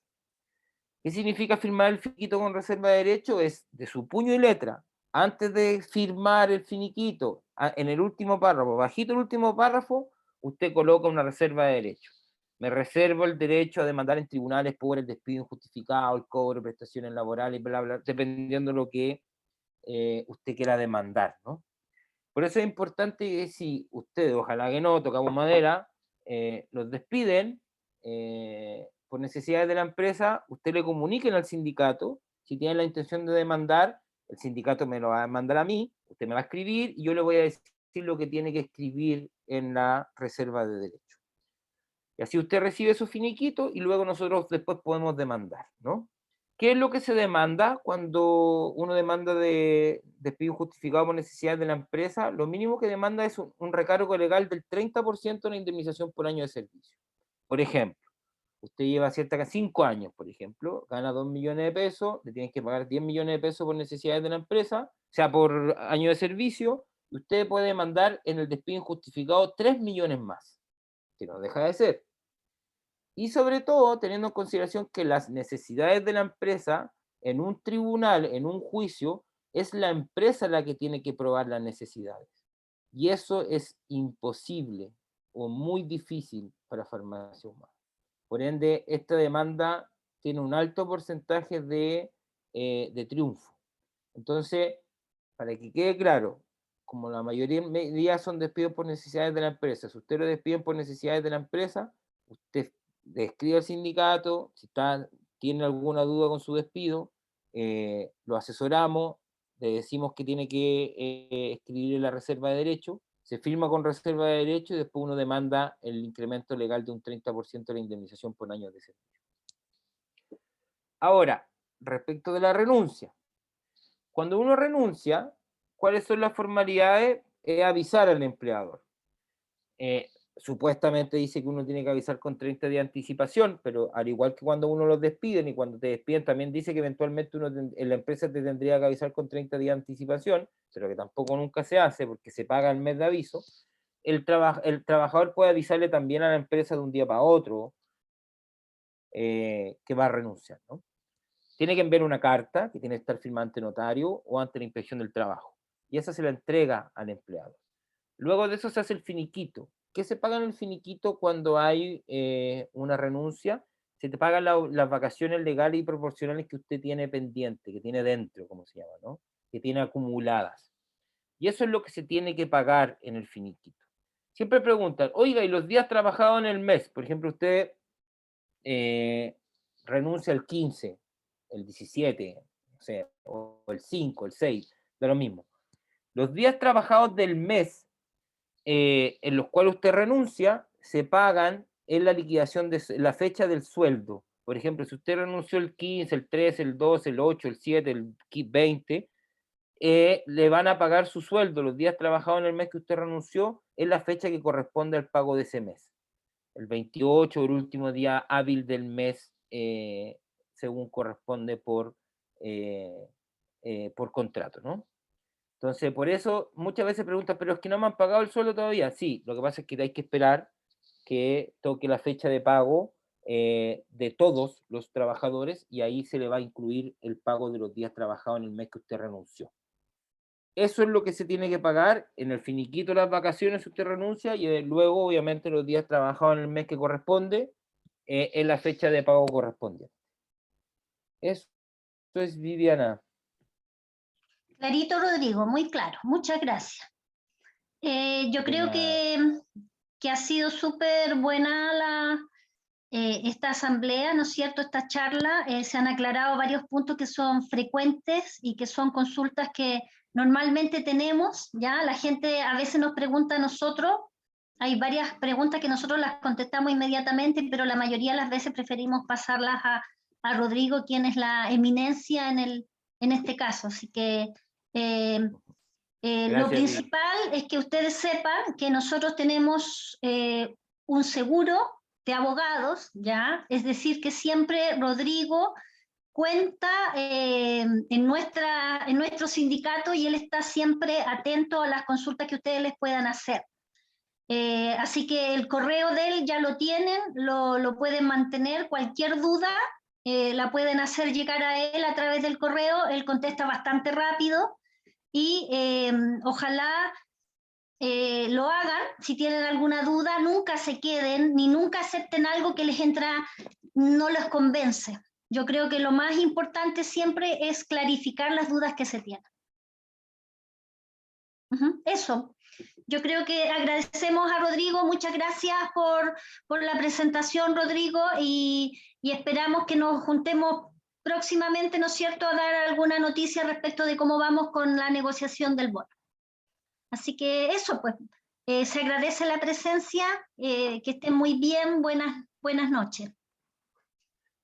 ¿Qué significa firmar el finiquito con reserva de derechos? Es de su puño y letra, antes de firmar el finiquito, en el último párrafo, bajito el último párrafo, usted coloca una reserva de derechos. Me reservo el derecho a demandar en tribunales por el despido injustificado, el cobro de prestaciones laborales, bla, bla, dependiendo de lo que usted quiera demandar, ¿no? Por eso es importante que si ustedes, ojalá que no, tocamos madera, los despiden por necesidades de la empresa, usted le comuniquen al sindicato, si tienen la intención de demandar, el sindicato me lo va a mandar a mí, usted me va a escribir y yo le voy a decir lo que tiene que escribir en la reserva de derechos. Y así usted recibe su finiquito y luego nosotros después podemos demandar, ¿no? ¿Qué es lo que se demanda cuando uno demanda de despido injustificado por necesidades de la empresa? Lo mínimo que demanda es un recargo legal del 30% de la indemnización por año de servicio. Por ejemplo, usted lleva 5 años, por ejemplo, gana 2 millones de pesos, le tienen que pagar 10 millones de pesos por necesidades de la empresa, o sea, por año de servicio, y usted puede demandar en el despido injustificado 3 millones más, que no deja de ser. Y sobre todo, teniendo en consideración que las necesidades de la empresa en un tribunal, en un juicio, es la empresa la que tiene que probar las necesidades. Y eso es imposible o muy difícil para Farmacia Humana. Por ende, esta demanda tiene un alto porcentaje de triunfo. Entonces, para que quede claro, como la mayoría son despidos por necesidades de la empresa, si usted lo despiden por necesidades de la empresa, usted le escribe al sindicato, si tiene alguna duda con su despido, lo asesoramos, le decimos que tiene que escribir la reserva de derecho, se firma con reserva de derecho y después uno demanda el incremento legal de un 30% de la indemnización por años de servicio. Ahora, respecto de la renuncia. Cuando uno renuncia, ¿cuáles son las formalidades? Es avisar al empleador. Supuestamente dice que uno tiene que avisar con 30 días de anticipación, pero al igual que cuando uno los despiden y cuando te despiden, también dice que eventualmente la empresa te tendría que avisar con 30 días de anticipación, pero que tampoco nunca se hace porque se paga el mes de aviso. El trabajador puede avisarle también a la empresa de un día para otro que va a renunciar, ¿no? Tiene que enviar una carta que tiene que estar firmada ante notario o ante la inspección del trabajo. Y esa se la entrega al empleado. Luego de eso se hace el finiquito. ¿Qué se paga en el finiquito cuando hay una renuncia? Se te pagan las vacaciones legales y proporcionales que usted tiene pendiente, que tiene dentro, como se llama, ¿no? Que tiene acumuladas. Y eso es lo que se tiene que pagar en el finiquito. Siempre preguntan, oiga, ¿y los días trabajados en el mes? Por ejemplo, usted renuncia el 15, el 17, no sé, o el 5, el 6, da lo mismo. Los días trabajados del mes en los cuales usted renuncia se pagan en la liquidación de la fecha del sueldo. Por ejemplo, si usted renunció el 15, el 13, el 12, el 8, el 7, el 20, le van a pagar su sueldo, los días trabajados en el mes que usted renunció, es la fecha que corresponde al pago de ese mes. El 28, el último día hábil del mes, según corresponde por contrato, ¿no? Entonces, por eso muchas veces preguntan, pero es que no me han pagado el sueldo todavía. Sí, lo que pasa es que hay que esperar que toque la fecha de pago de todos los trabajadores y ahí se le va a incluir el pago de los días trabajados en el mes que usted renunció. Eso es lo que se tiene que pagar en el finiquito de las vacaciones si usted renuncia y luego, obviamente, los días trabajados en el mes que corresponde en la fecha de pago correspondiente. Eso es, Viviana. Clarito, Rodrigo, muy claro. Muchas gracias. Yo creo que ha sido súper buena esta asamblea, ¿no es cierto?, esta charla. Se han aclarado varios puntos que son frecuentes y que son consultas que normalmente tenemos, ¿ya? La gente a veces nos pregunta a nosotros, hay varias preguntas que nosotros las contestamos inmediatamente, pero la mayoría de las veces preferimos pasarlas a Rodrigo, quien es la eminencia en este caso. Así que lo principal es que ustedes sepan que nosotros tenemos un seguro de abogados, ¿ya? Es decir, que siempre Rodrigo cuenta en nuestro sindicato y él está siempre atento a las consultas que ustedes les puedan hacer. Así que el correo de él ya lo tienen, lo pueden mantener, cualquier duda la pueden hacer llegar a él a través del correo, él contesta bastante rápido y ojalá lo hagan. Si tienen alguna duda, nunca se queden ni nunca acepten algo que les no les convence. Yo creo que lo más importante siempre es clarificar las dudas que se tienen. Eso. Yo creo que agradecemos a Rodrigo, muchas gracias por la presentación, Rodrigo, y esperamos que nos juntemos próximamente, ¿no es cierto?, a dar alguna noticia respecto de cómo vamos con la negociación del bono. Así que eso, pues, se agradece la presencia, que estén muy bien, buenas noches.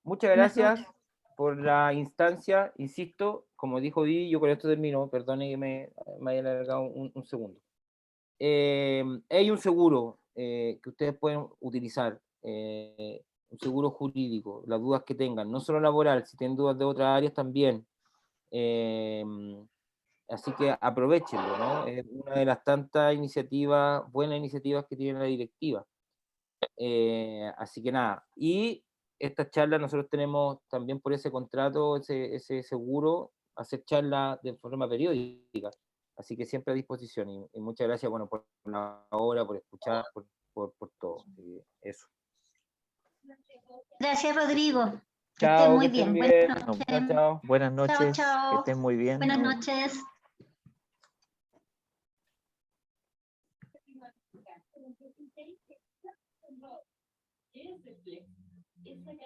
Muchas gracias por la instancia, insisto, como dijo Vivi, yo con esto termino, perdone que me haya alargado un segundo. Hay un seguro que ustedes pueden utilizar, un seguro jurídico, las dudas que tengan, no solo laboral, si tienen dudas de otras áreas también. Así que aprovechenlo, ¿no? Es una de las tantas buenas iniciativas que tiene la directiva. Así que nada, y esta charla nosotros tenemos también por ese contrato, ese seguro, hacer charlas de forma periódica. Así que siempre a disposición. Y muchas gracias, bueno, por la hora, por escuchar, por todo. Eso. Gracias, Rodrigo. Que estés Chao, muy que estén bien. bien. Buenas noches. Chao, chao. Buenas noches, que chao. estén muy bien. Buenas noches.